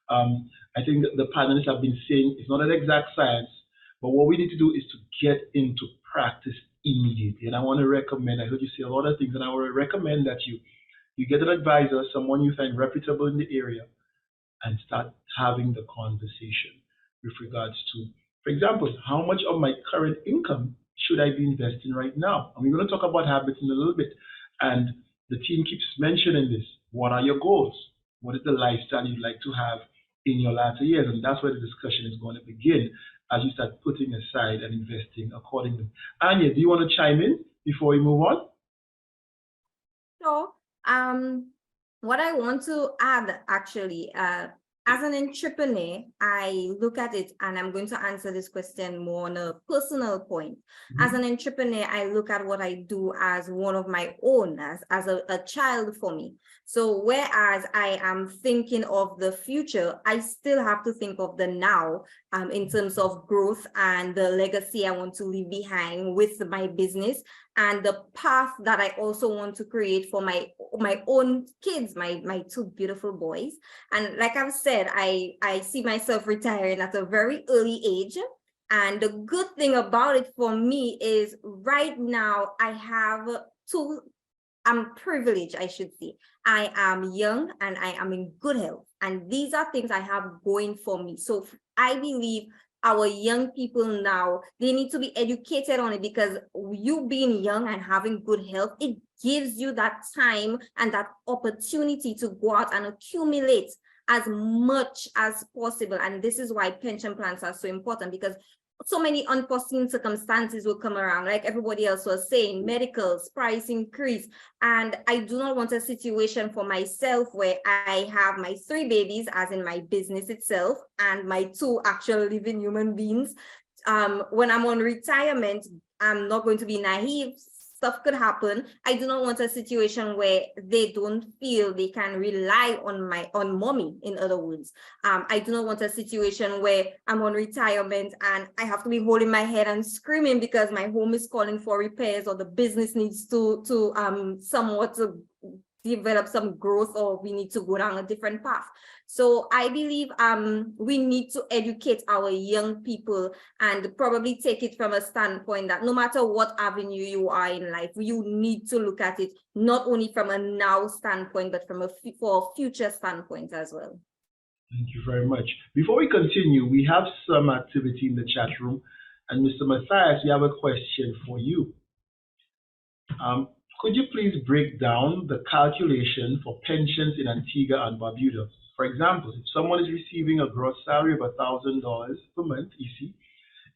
I think the panelists have been saying it's not an exact science, but what we need to do is to get into practice immediately. And I want to recommend, I heard you say a lot of things, and I want to recommend that you get an advisor, someone you find reputable in the area, and start having the conversation with regards to, for example, how much of my current income should I be investing right now? And we're going to talk about habits in a little bit. And the team keeps mentioning this. What are your goals? What is the lifestyle you'd like to have in your latter years? And that's where the discussion is going to begin as you start putting aside and investing accordingly. Anya, do you want to chime in before we move on?
So, what I want to add actually, as an entrepreneur, I look at it, and I'm going to answer this question more on a personal point. As an entrepreneur, I look at what I do as one of my own, as a child for me. So whereas I am thinking of the future, I still have to think of the now, in terms of growth and the legacy I want to leave behind with my business, and the path that I also want to create for my own kids, my two beautiful boys. And like I've said, I see myself retiring at a very early age. And the good thing about it for me is right now I'm privileged, I should say. I am young and I am in good health. And these are things I have going for me. So I believe our young people now, they need to be educated on it, because you being young and having good health, it gives you that time and that opportunity to go out and accumulate as much as possible. And this is why pension plans are so important, because so many unforeseen circumstances will come around, like everybody else was saying, medicals, price increase. And I do not want a situation for myself where I have my 3 babies, as in my business itself, and my 2 actual living human beings. When I'm on retirement, I'm not going to be naive stuff could happen. I do not want a situation where they don't feel they can rely on mommy, in other words. I do not want a situation where I'm on retirement and I have to be holding my head and screaming because my home is calling for repairs, or the business needs to somewhat develop some growth, or we need to go down a different path. So I believe we need to educate our young people and probably take it from a standpoint that no matter what avenue you are in life, you need to look at it not only from a now standpoint, but from for a future standpoint as well.
Thank you very much. Before we continue, we have some activity in the chat room. And Mr. Matthias, we have a question for you. Could you please break down the calculation for pensions in Antigua and Barbuda? For example, if someone is receiving a gross salary of $1,000 per month, EC,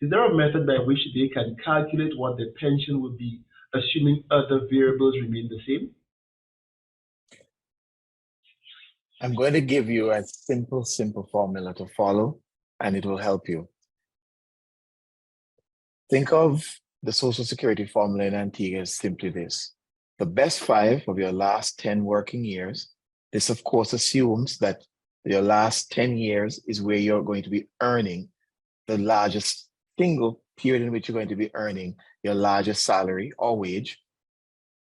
is there a method by which they can calculate what their pension would be, assuming other variables remain the same?
I'm going to give you a simple formula to follow, and it will help you. Think of the Social Security formula in Antigua as simply this: the best 5 of your last 10 working years. This, of course, assumes that your last 10 years is where you're going to be earning the largest single period in which you're going to be earning your largest salary or wage.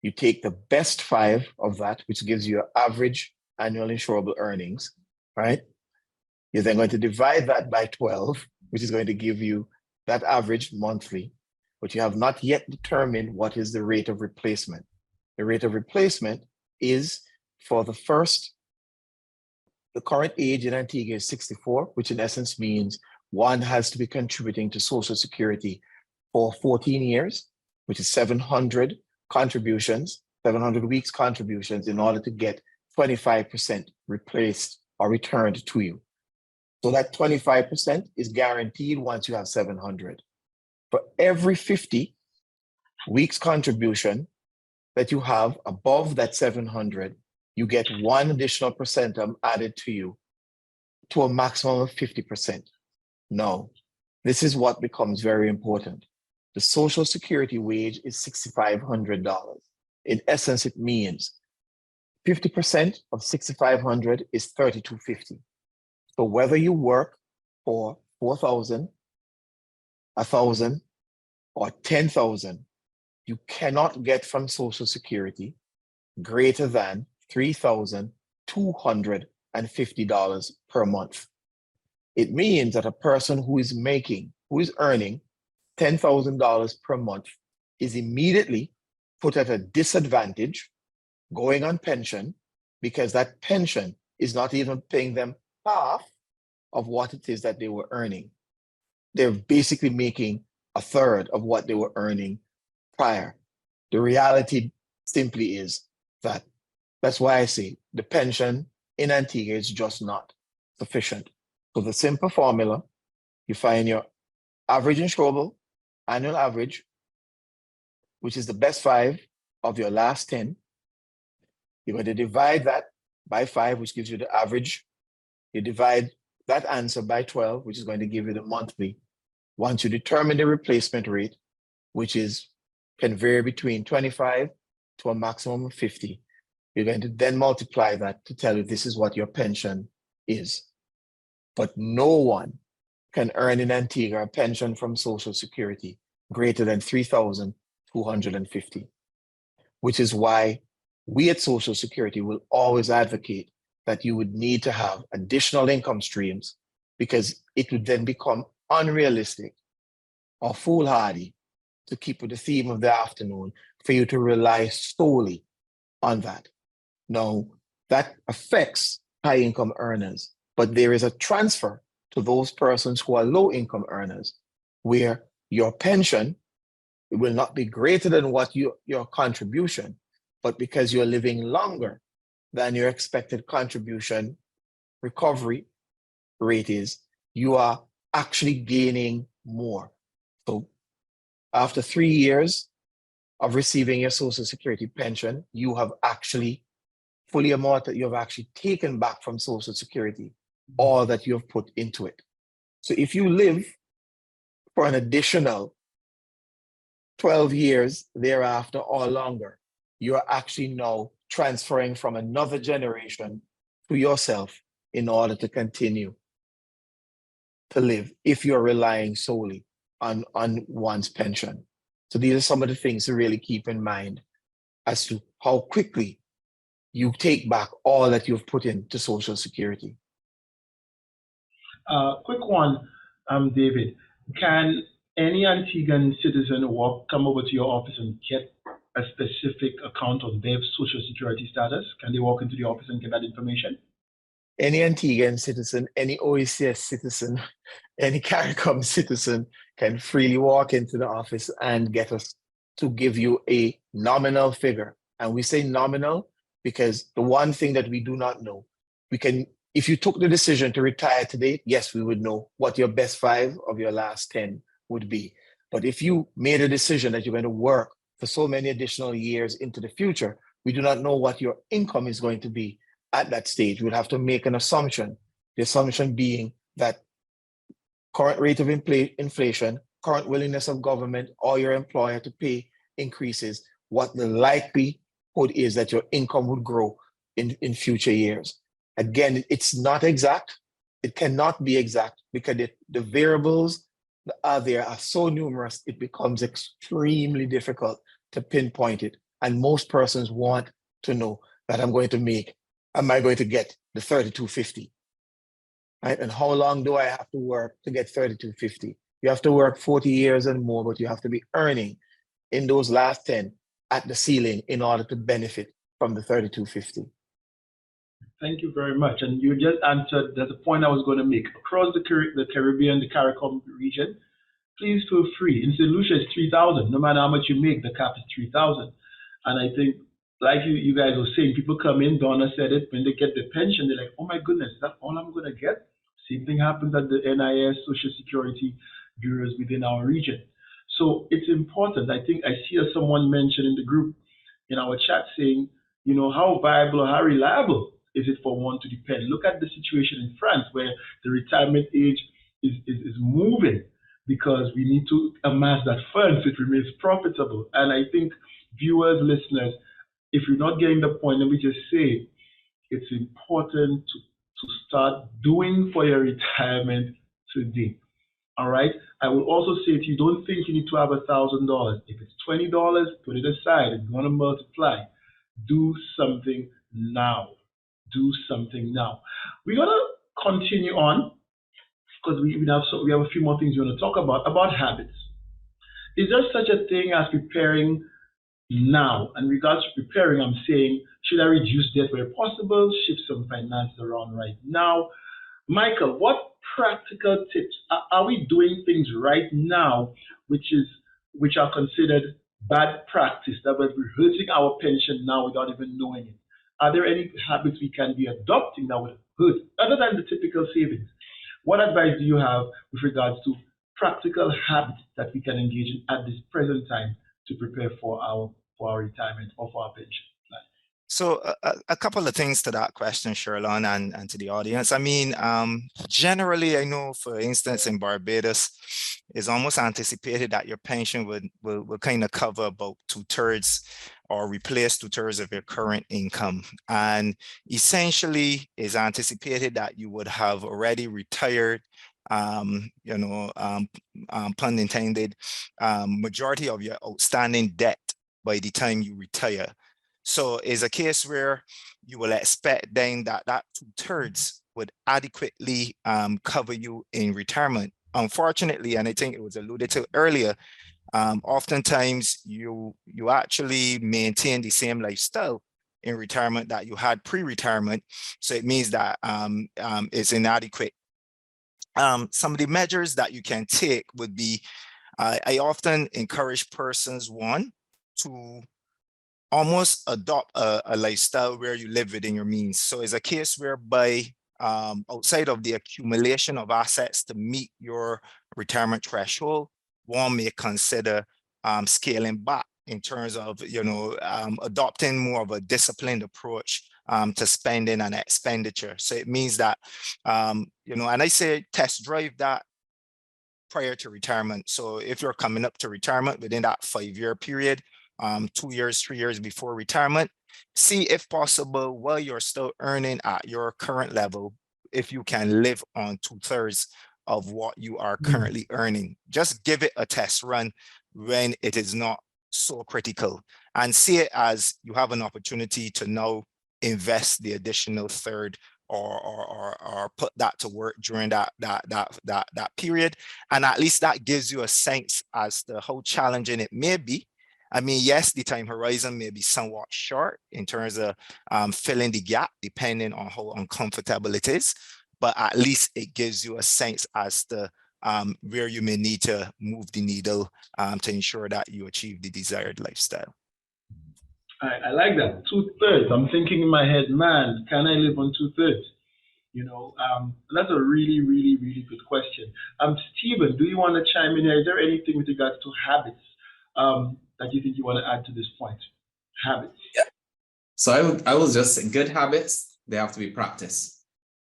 You take the best 5 of that, which gives you your average annual insurable earnings, right? You're then going to divide that by 12, which is going to give you that average monthly, but you have not yet determined what is the rate of replacement. The rate of replacement is for the current age in Antigua is 64, which in essence means one has to be contributing to Social Security for 14 years, which is 700 contributions, 700 weeks contributions in order to get 25% replaced or returned to you. So that 25% is guaranteed once you have 700. For every 50 weeks contribution that you have above that 700, you get 1 additional percentum added to you to a maximum of 50%. Now, this is what becomes very important. The Social Security wage is $6,500. In essence, it means 50% of 6,500 is $3,250. So whether you work for 4,000, 1,000, or 10,000, you cannot get from Social Security greater than $3,250 per month. It means that a person who is earning $10,000 per month is immediately put at a disadvantage going on pension, because that pension is not even paying them half of what it is that they were earning. They're basically making a third of what they were earning prior. The reality simply is that that's why I say the pension in Antigua is just not sufficient. So the simple formula, you find your average insurable annual average, which is the best 5 of your last 10. You're going to divide that by 5, which gives you the average. You divide that answer by 12, which is going to give you the monthly. Once you determine the replacement rate, which can vary between 25 to a maximum of 50, you're going to then multiply that to tell you this is what your pension is. But no one can earn in Antigua a pension from Social Security greater than $3,250, which is why we at Social Security will always advocate that you would need to have additional income streams, because it would then become unrealistic or foolhardy, to keep with the theme of the afternoon, for you to rely solely on that. Now, that affects high income earners, but there is a transfer to those persons who are low income earners, where your pension will not be greater than what your contribution, but because you're living longer than your expected contribution recovery rate is, you are actually gaining more. So after 3 years of receiving your Social Security pension, you have actually fully amounted, you have actually taken back from Social Security all that you have put into it. So if you live for an additional 12 years thereafter or longer, you're actually now transferring from another generation to yourself in order to continue to live if you're relying solely on one's pension. So these are some of the things to really keep in mind as to how quickly you take back all that you've put into Social Security.
Quick one, David. Can any Antiguan citizen come over to your office and get a specific account of their Social Security status? Can they walk into the office and get that information?
Any Antiguan citizen, any OECS citizen, any CARICOM citizen can freely walk into the office and get us to give you a nominal figure. And we say nominal because the one thing that we do not know, if you took the decision to retire today, yes, we would know what your best 5 of your last 10 would be. But if you made a decision that you're going to work for so many additional years into the future, we do not know what your income is going to be at that stage. We'd have to make an assumption, the assumption being that current rate of inflation, current willingness of government or your employer to pay increases, what the likelihood is that your income would grow in future years. Again, it's not exact. It cannot be exact because the variables there are so numerous, it becomes extremely difficult to pinpoint it. And most persons want to know that am I going to get the 3250? Right? And how long do I have to work to get 3250? You have to work 40 years and more, but you have to be earning in those last 10 at the ceiling in order to benefit from the 3250.
Thank you very much. And you just answered, that's a point I was going to make. Across the Caribbean, the CARICOM region, please feel free. In St. Lucia, it's 3,000. No matter how much you make, the cap is 3,000. And I think, like you guys were saying, people come in, Donna said it, when they get the pension, they're like, oh my goodness, is that all I'm going to get? Same thing happens at the NIS, Social Security bureaus within our region. So it's important. I think I see someone mentioned in the group, in our chat saying, you know, how viable or how reliable is it for one to depend? Look at the situation in France where the retirement age is moving because we need to amass that fund so it remains profitable. And I think viewers, listeners, if you're not getting the point, let me just say it's important to start doing for your retirement today. All right. I will also say if you don't think you need to have $1,000, if it's $20, put it aside. It's going to multiply. Do something now. Do something now. We're going to continue on because we have a few more things we want to talk about habits. Is there such a thing as preparing now? In regards to preparing, I'm saying, should I reduce debt where possible, shift some finances around right now? Michael, what practical tips are we doing things right now which are considered bad practice that we're hurting our pension now without even knowing it? Are there any habits we can be adopting that would hurt other than the typical savings? What advice do you have with regards to practical habits that we can engage in at this present time to prepare for our retirement or for our pension plan?
So a couple of things to that question, Sherlon, and to the audience. I mean, generally, I know, for instance, in Barbados, it's almost anticipated that your pension will kind of cover about 2/3 or replace 2/3 of your current income. And essentially, it's anticipated that you would have already retired, pun intended, majority of your outstanding debt by the time you retire. So it's a case where you will expect then that 2/3 would adequately cover you in retirement. Unfortunately, and I think it was alluded to earlier, oftentimes you actually maintain the same lifestyle in retirement that you had pre-retirement. So it means that it's inadequate. Some of the measures that you can take would be, I often encourage persons, one, to almost adopt a lifestyle where you live within your means. So it's a case whereby outside of the accumulation of assets to meet your retirement threshold, one may consider scaling back in terms of, adopting more of a disciplined approach to spending and expenditure. So it means that, and I say test drive that prior to retirement. So if you're coming up to retirement within that 5-year period, 2 years, 3 years before retirement, see if possible while you're still earning at your current level, if you can live on 2/3 of what you are currently earning. Just give it a test run when it is not so critical, and see it as you have an opportunity to now invest the additional third, or put that to work during that period. And at least that gives you a sense as to how challenging it may be. I mean, yes, the time horizon may be somewhat short in terms of filling the gap, depending on how uncomfortable it is, but at least it gives you a sense as to where you may need to move the needle to ensure that you achieve the desired lifestyle.
I like that. 2/3. I'm thinking in my head, man, can I live on 2/3? That's a really, really, really good question. Stephen, do you want to chime in here? Is there anything with regards to habits that you think you want to add to this point? Habits.
Yeah. So I will just say good habits, they have to be practiced.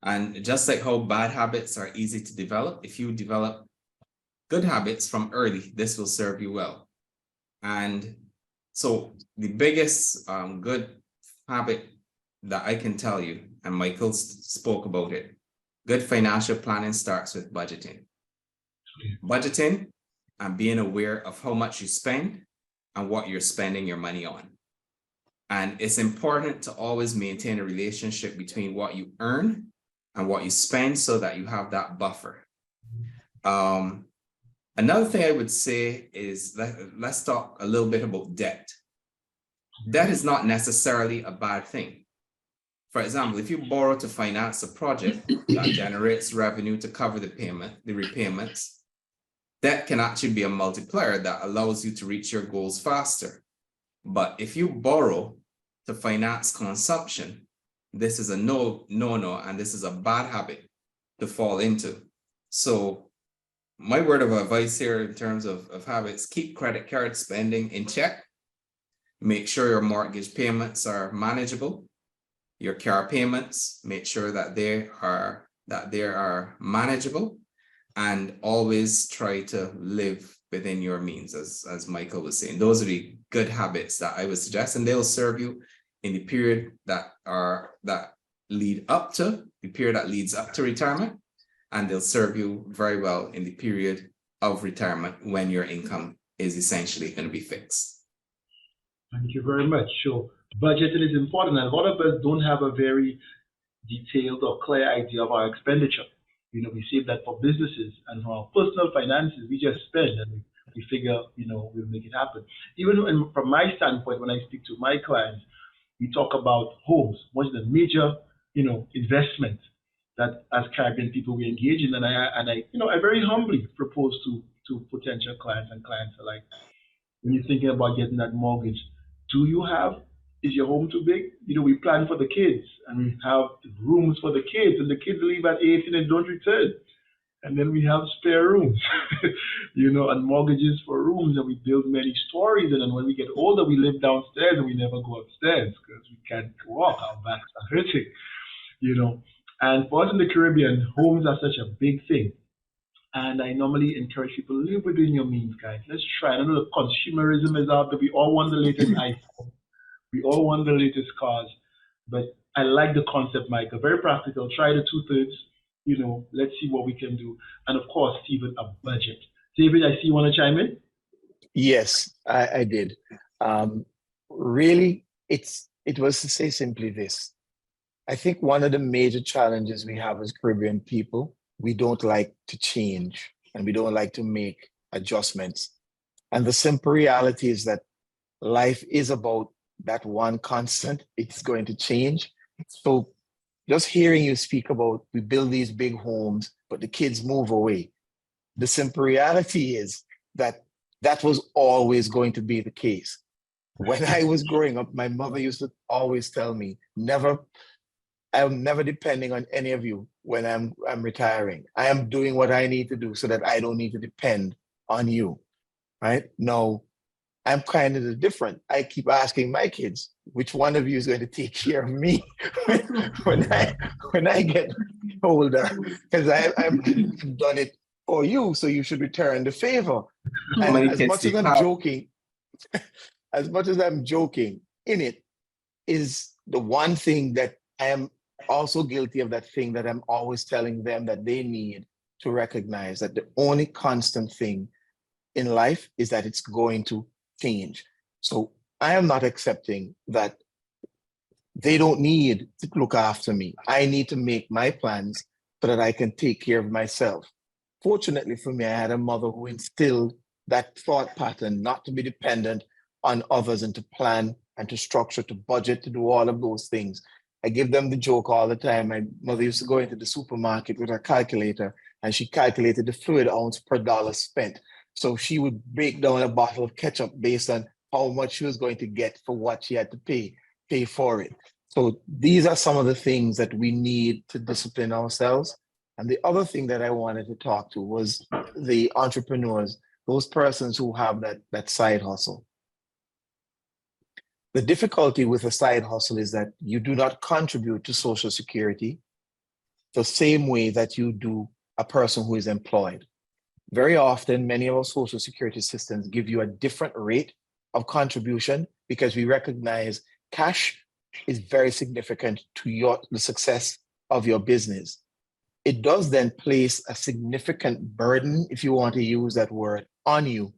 And just like how bad habits are easy to develop, if you develop good habits from early, this will serve you well. And so the biggest good habit that I can tell you, and Michael spoke about it, good financial planning starts with budgeting. Budgeting and being aware of how much you spend and what you're spending your money on. And it's important to always maintain a relationship between what you earn and what you spend so that you have that buffer. Another thing I would say is let's talk a little bit about debt. Debt is not necessarily a bad thing. For example, if you borrow to finance a project that generates revenue to cover the repayments, debt can actually be a multiplier that allows you to reach your goals faster. But if you borrow to finance consumption, this is a no, and this is a bad habit to fall into. So my word of advice here in terms of habits, keep credit card spending in check. Make sure your mortgage payments are manageable. Your car payments, make sure that they are manageable, and always try to live within your means, as Michael was saying. Those are the good habits that I would suggest, and they'll serve you in the period that leads up to retirement, and they'll serve you very well in the period of retirement when your income is essentially going to be fixed.
Thank you very much. So budgeting is important, and a lot of us don't have a very detailed or clear idea of our expenditure. We save that for businesses, and for our personal finances, we just spend and we figure, we'll make it happen. Even from my standpoint, when I speak to my clients, we talk about homes, what's the major, investment that as Caribbean people we engage in, and I very humbly propose to potential clients and clients alike. When you're thinking about getting that mortgage, is your home too big? We plan for the kids, and we have rooms for the kids, and the kids leave at 18 and don't return. And then we have spare rooms, and mortgages for rooms, and we build many stories. And then when we get older, we live downstairs and we never go upstairs because we can't walk, our backs are hurting, And for us in the Caribbean, homes are such a big thing. And I normally encourage people, live within your means, guys. Let's try. I know the consumerism is out there. We all want the latest iPhone. We all want the latest cars. But I like the concept, Michael. Very practical. Try the 2/3. Let's see what we can do. And of course, Stephen, a budget. David, I see you want to chime in?
Yes, I did. Really, it was to say simply this. I think one of the major challenges we have as Caribbean people, we don't like to change and we don't like to make adjustments. And the simple reality is that life is about that one constant. It's going to change. So just hearing you speak about, we build these big homes, but the kids move away. The simple reality is that was always going to be the case. When I was growing up, my mother used to always tell me, I'm never depending on any of you when I'm retiring. I am doing what I need to do so that I don't need to depend on you, right? No, I'm kind of different. I keep asking my kids, which one of you is going to take care of me when I get older? Because I've done it for you, so you should return the favor.
How
And
many
as
kids
much
do
as
you
I'm
have?
joking, as much as I'm joking in it, is the one thing that I am also guilty of, that thing that I'm always telling them that they need to recognize, that the only constant thing in life is that it's going to change. So I am not accepting that they don't need to look after me. I need to make my plans so that I can take care of myself. Fortunately for me, I had a mother who instilled that thought pattern, not to be dependent on others, and to plan and to structure, to budget, to do all of those things. I give them the joke all the time. My mother used to go into the supermarket with her calculator, and she calculated the fluid ounce per dollar spent. So she would break down a bottle of ketchup based on how much she was going to get for what she had to pay for it. So these are some of the things that we need to discipline ourselves. And the other thing that I wanted to talk to was the entrepreneurs, those persons who have that side hustle. The difficulty with a side hustle is that you do not contribute to Social Security the same way that you do a person who is employed. Very often, many of our Social Security systems give you a different rate of contribution because we recognize cash is very significant to the success of your business. It does then place a significant burden, if you want to use that word, on you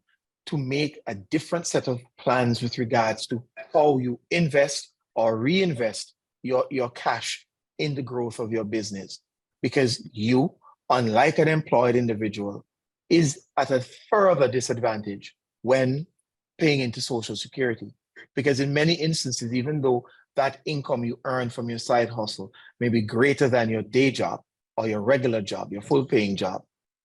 to make a different set of plans with regards to how you invest or reinvest your cash in the growth of your business. Because you, unlike an employed individual, is at a further disadvantage when paying into Social Security. Because in many instances, even though that income you earn from your side hustle may be greater than your day job or your regular job, your full paying job,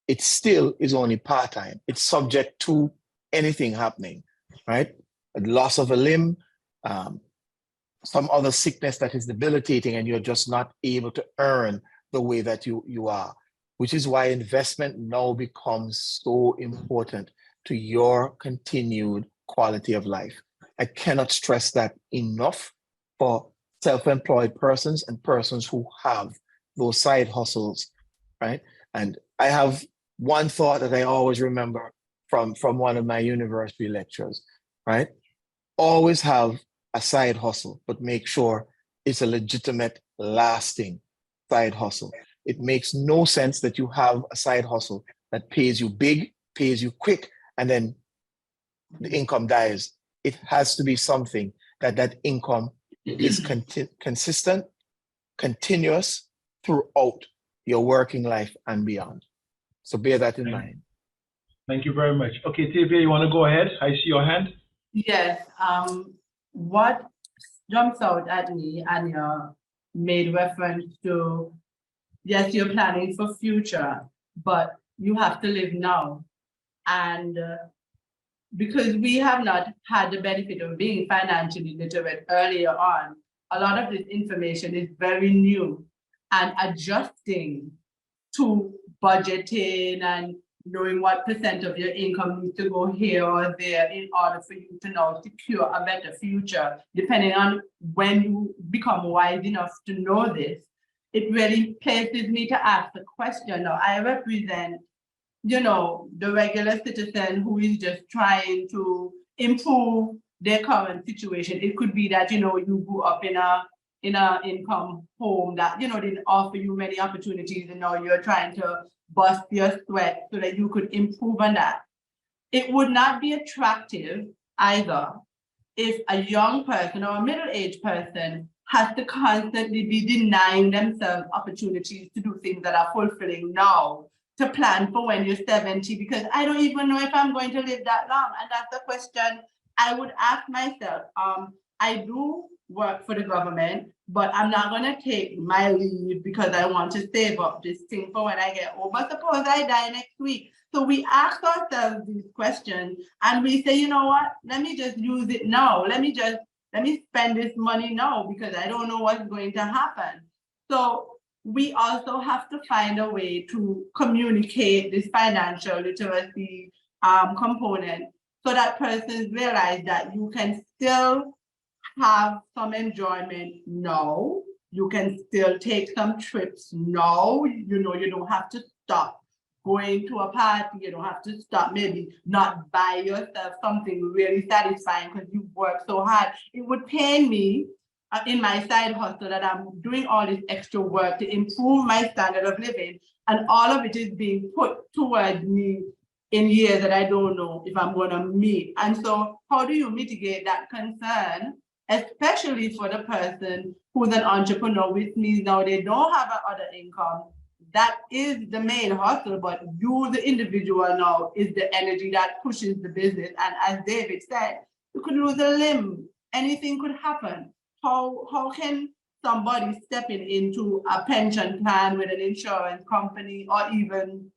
it still is only part-time. It's subject to anything happening, right? A loss of a limb, some other sickness that is debilitating, and you're just not able to earn the way that you are, which is why investment now becomes so important to your continued quality of life. I cannot stress that enough for self-employed persons and persons who have those side hustles, right? And I have one thought that I always remember from one of my university lectures, right? Always have a side hustle, but make sure it's a legitimate, lasting side hustle. It makes no sense that you have a side hustle that pays you big, pays you quick, and then the income dies. It has to be something that income is consistent, continuous throughout your working life and beyond. So bear that in mind.
Thank you very much. Okay, Tavia, you want to go ahead? I see your hand.
Yes, what jumps out at me, and you made reference to, yes, you're planning for future, but you have to live now. And because we have not had the benefit of being financially literate earlier on, a lot of this information is very new, and adjusting to budgeting and knowing what percent of your income needs to go here or there in order for you to now secure a better future, depending on when you become wise enough to know this. It really places me to ask the question. Now, I represent, the regular citizen who is just trying to improve their current situation. It could be that, you grew up in a income home that, didn't offer you many opportunities, and now you're trying to bust your sweat so that you could improve on that. It would not be attractive either if a young person or a middle-aged person has to constantly be denying themselves opportunities to do things that are fulfilling now, to plan for when you're 70, because I don't even know if I'm going to live that long. And that's the question I would ask myself. I do work for the government, but I'm not going to take my leave because I want to save up this thing for when I get old. But suppose I die next week. So we ask ourselves these questions and we say, you know what, let me just use it now. Let me spend this money now because I don't know what's going to happen. So we also have to find a way to communicate this financial literacy component so that persons realize that you can still have some enjoyment now. You can still take some trips now. You don't have to stop going to a party, you don't have to stop, maybe not buy yourself something really satisfying because you work so hard. It would pain me in my side hustle that I'm doing all this extra work to improve my standard of living, and all of it is being put towards me in years that I don't know if I'm going to meet. And so how do you mitigate that concern, especially for the person who's an entrepreneur, which means now they don't have another income? That is the main hustle, but you, the individual now, is the energy that pushes the business. And as David said, you could lose a limb, anything could happen. How can somebody stepping into a pension plan with an insurance company or even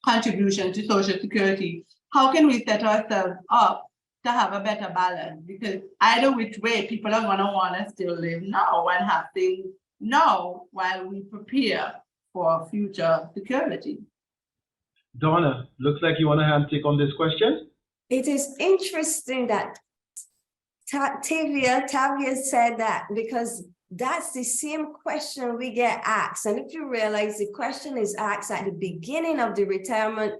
contribution to Social Security, how can we set ourselves up to have a better balance? Because either which way, people are going to want to still live now and have things now while we prepare for future security.
Donna, looks like you want to take on this question.
It is interesting that Tavia said that, because that's the same question we get asked. And if you realize, the question is asked at the beginning of the retirement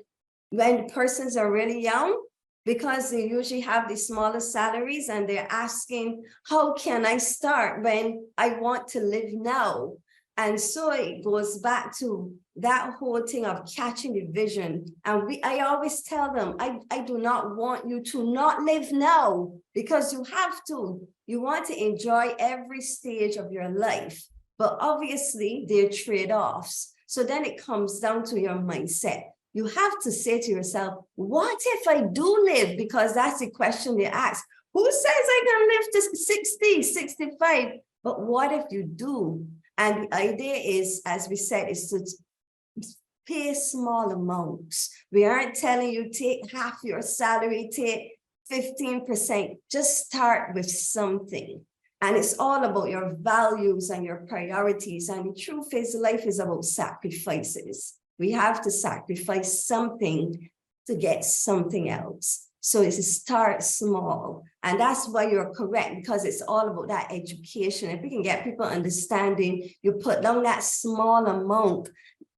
when persons are really young, because they usually have the smaller salaries, and they're asking, how can I start when I want to live now? And so it goes back to that whole thing of catching the vision. And I always tell them, I do not want you to not live now, because you have to. You want to enjoy every stage of your life, but obviously there are trade-offs. So then it comes down to your mindset. You have to say to yourself, what if I do live? Because that's the question they ask. Who says I can live to 60, 65? But what if you do? And the idea is, as we said, is to pay small amounts. We aren't telling you take half your salary, take 15%. Just start with something. And it's all about your values and your priorities. And the truth is, life is about sacrifices. We have to sacrifice something to get something else. So it's start small. And that's why you're correct, because it's all about that education. If we can get people understanding, you put down that small amount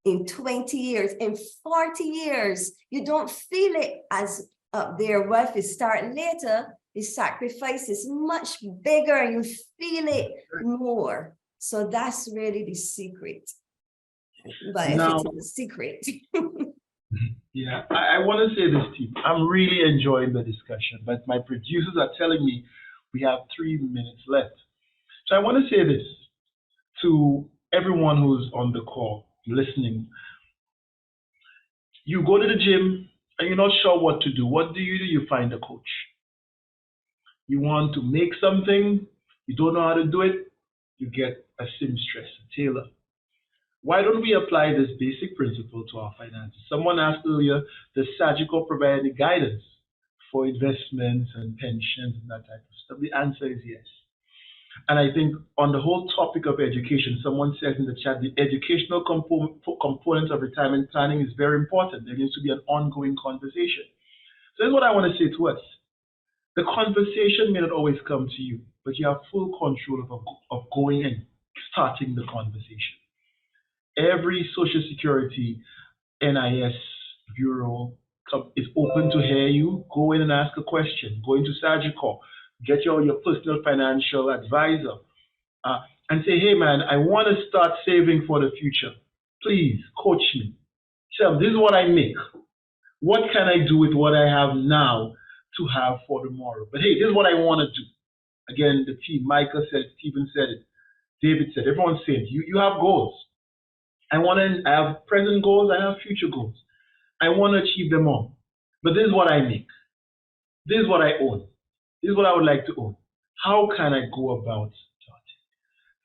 in 20 years, in 40 years, you don't feel it as their wealth is starting later. The sacrifice is much bigger and you feel it more. So that's really the secret. But
Now,
if it's a secret.
yeah, I want to say this, team. I'm really enjoying the discussion, but my producers are telling me we have 3 minutes left. So I want to say this to everyone who's on the call listening. You go to the gym and you're not sure what to do. What do? You find a coach. You want to make something, you don't know how to do it, you get a seamstress, a tailor. Why don't we apply this basic principle to our finances? Someone asked earlier, does Sagicor provide any guidance for investments and pensions and that type of stuff? The answer is yes. And I think on the whole topic of education, someone said in the chat, the educational component of retirement planning is very important. There needs to be an ongoing conversation. So here's what I want to say to us. The conversation may not always come to you, but you have full control of going and starting the conversation. Every Social Security NIS bureau is open to hear you. Go in and ask a question. Go into Sagicor. Get your personal financial advisor and say, hey man, I want to start saving for the future. Please coach me. Tell me, this is what I make. What can I do with what I have now to have for tomorrow? But hey, this is what I want to do. Again, the team, Michael said it, Stephen said it, David said, everyone's saying, you have goals. I have present goals, I have future goals. I want to achieve them all. But this is what I make. This is what I own. This is what I would like to own. How can I go about starting?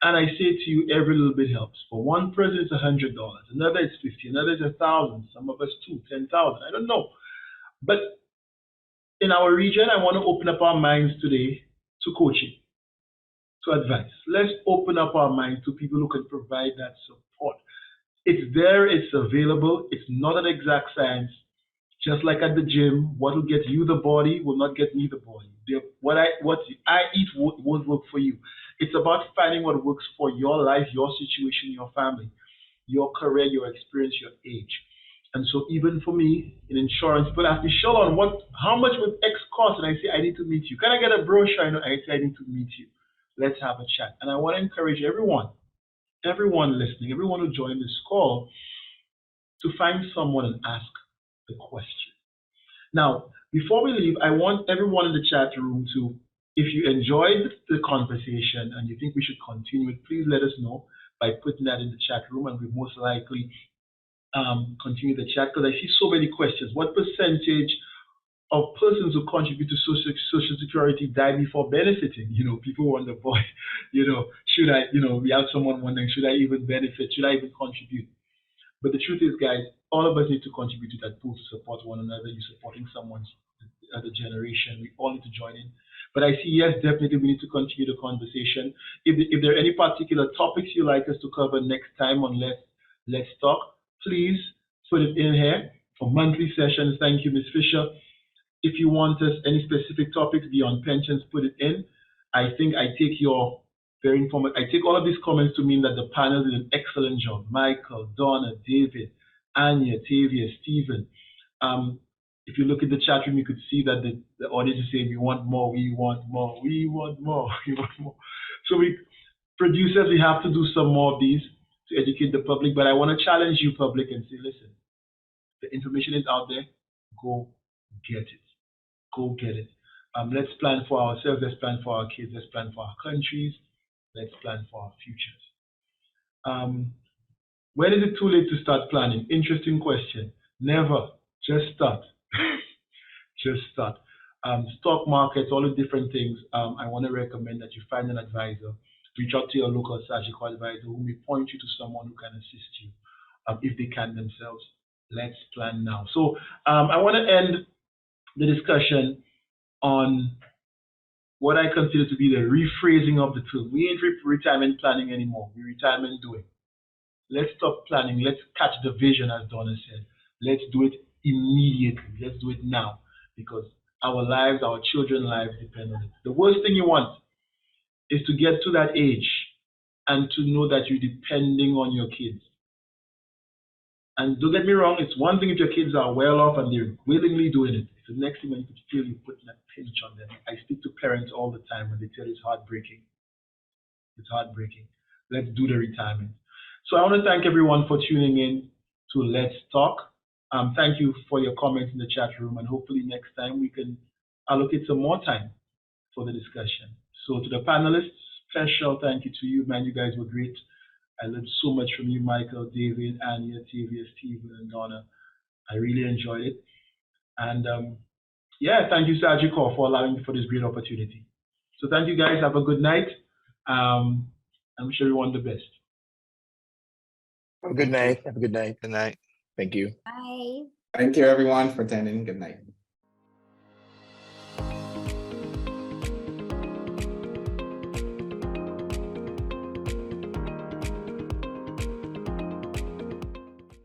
And I say to you, every little bit helps. For one person, it's $100. Another is $50. Another is $1,000. Some of us too, 10,000. I don't know. But in our region, I want to open up our minds today to coaching, to advice. Let's open up our minds to people who can provide that support. It's there, it's available. It's not an exact science. Just like at the gym, what will get you the body will not get me the body. What I eat won't work for you. It's about finding what works for your life, your situation, your family, your career, your experience, your age. And so even for me in insurance, people ask me, Shalon, how much would X cost? And I say, I need to meet you. Can I get a brochure? I say, I need to meet you. Let's have a chat. And I want to encourage everyone listening, everyone who joined this call, to find someone and ask the question. Now, before we leave, I want everyone in the chat room to, if you enjoyed the conversation and you think we should continue it, please let us know by putting that in the chat room, and we most likely continue the chat, because I see so many questions. What percentage of persons who contribute to social security die before benefiting? People wonder, boy, should I, we have someone wondering, should I even benefit? Should I even contribute? But the truth is, guys, all of us need to contribute to that pool to support one another. You're supporting someone's other generation. We all need to join in. But I see, yes, definitely we need to continue the conversation. If there are any particular topics you'd like us to cover next time on Let's Talk, please put it in here for monthly sessions. Thank you, Ms. Fisher. If you want us any specific topics beyond pensions, put it in. I think I take your very informative. I take all of these comments to mean that the panel did an excellent job. Michael, Donna, David, Anya, Tavia, Stephen. If you look at the chat room, you could see that the audience is saying, we want more, we want more, we want more, we want more. So producers, we have to do some more of these to educate the public. But I want to challenge you, public, and say, listen, the information is out there. Go get it. Go get it. Let's plan for ourselves. Let's plan for our kids. Let's plan for our countries. Let's plan for our futures. When is it too late to start planning? Interesting question. Never. Just start. Just start. Stock markets, all the different things. I want to recommend that you find an advisor. Reach out to your local Sagicor advisor who may point you to someone who can assist you if they can themselves. Let's plan now. So I want to end the discussion on what I consider to be the rephrasing of the term. We ain't retirement planning anymore. We retirement doing. Let's stop planning. Let's catch the vision, as Donna said. Let's do it immediately. Let's do it now, because our lives, our children's lives depend on it. The worst thing you want is to get to that age and to know that you're depending on your kids. And don't get me wrong, it's one thing if your kids are well off and they're willingly doing it. It's the next thing when you could feel you putting that pinch on them. I speak to parents all the time when they tell it's heartbreaking. It's heartbreaking. Let's do the retirement. So I want to thank everyone for tuning in to Let's Talk. Thank you for your comments in the chat room, and hopefully next time we can allocate some more time for the discussion. So to the panelists, special thank you to you, man. You guys were great. I learned so much from you, Michael, David, Anya, Tavia, Stephen, and Donna. I really enjoyed it. And yeah, thank you, Sagicor, for allowing me for this great opportunity. So thank you, guys. Have a good night. I wish everyone the best.
Have a good night. Have a good night.
Good night.
Thank you.
Bye.
Thank you, everyone, for attending. Good night.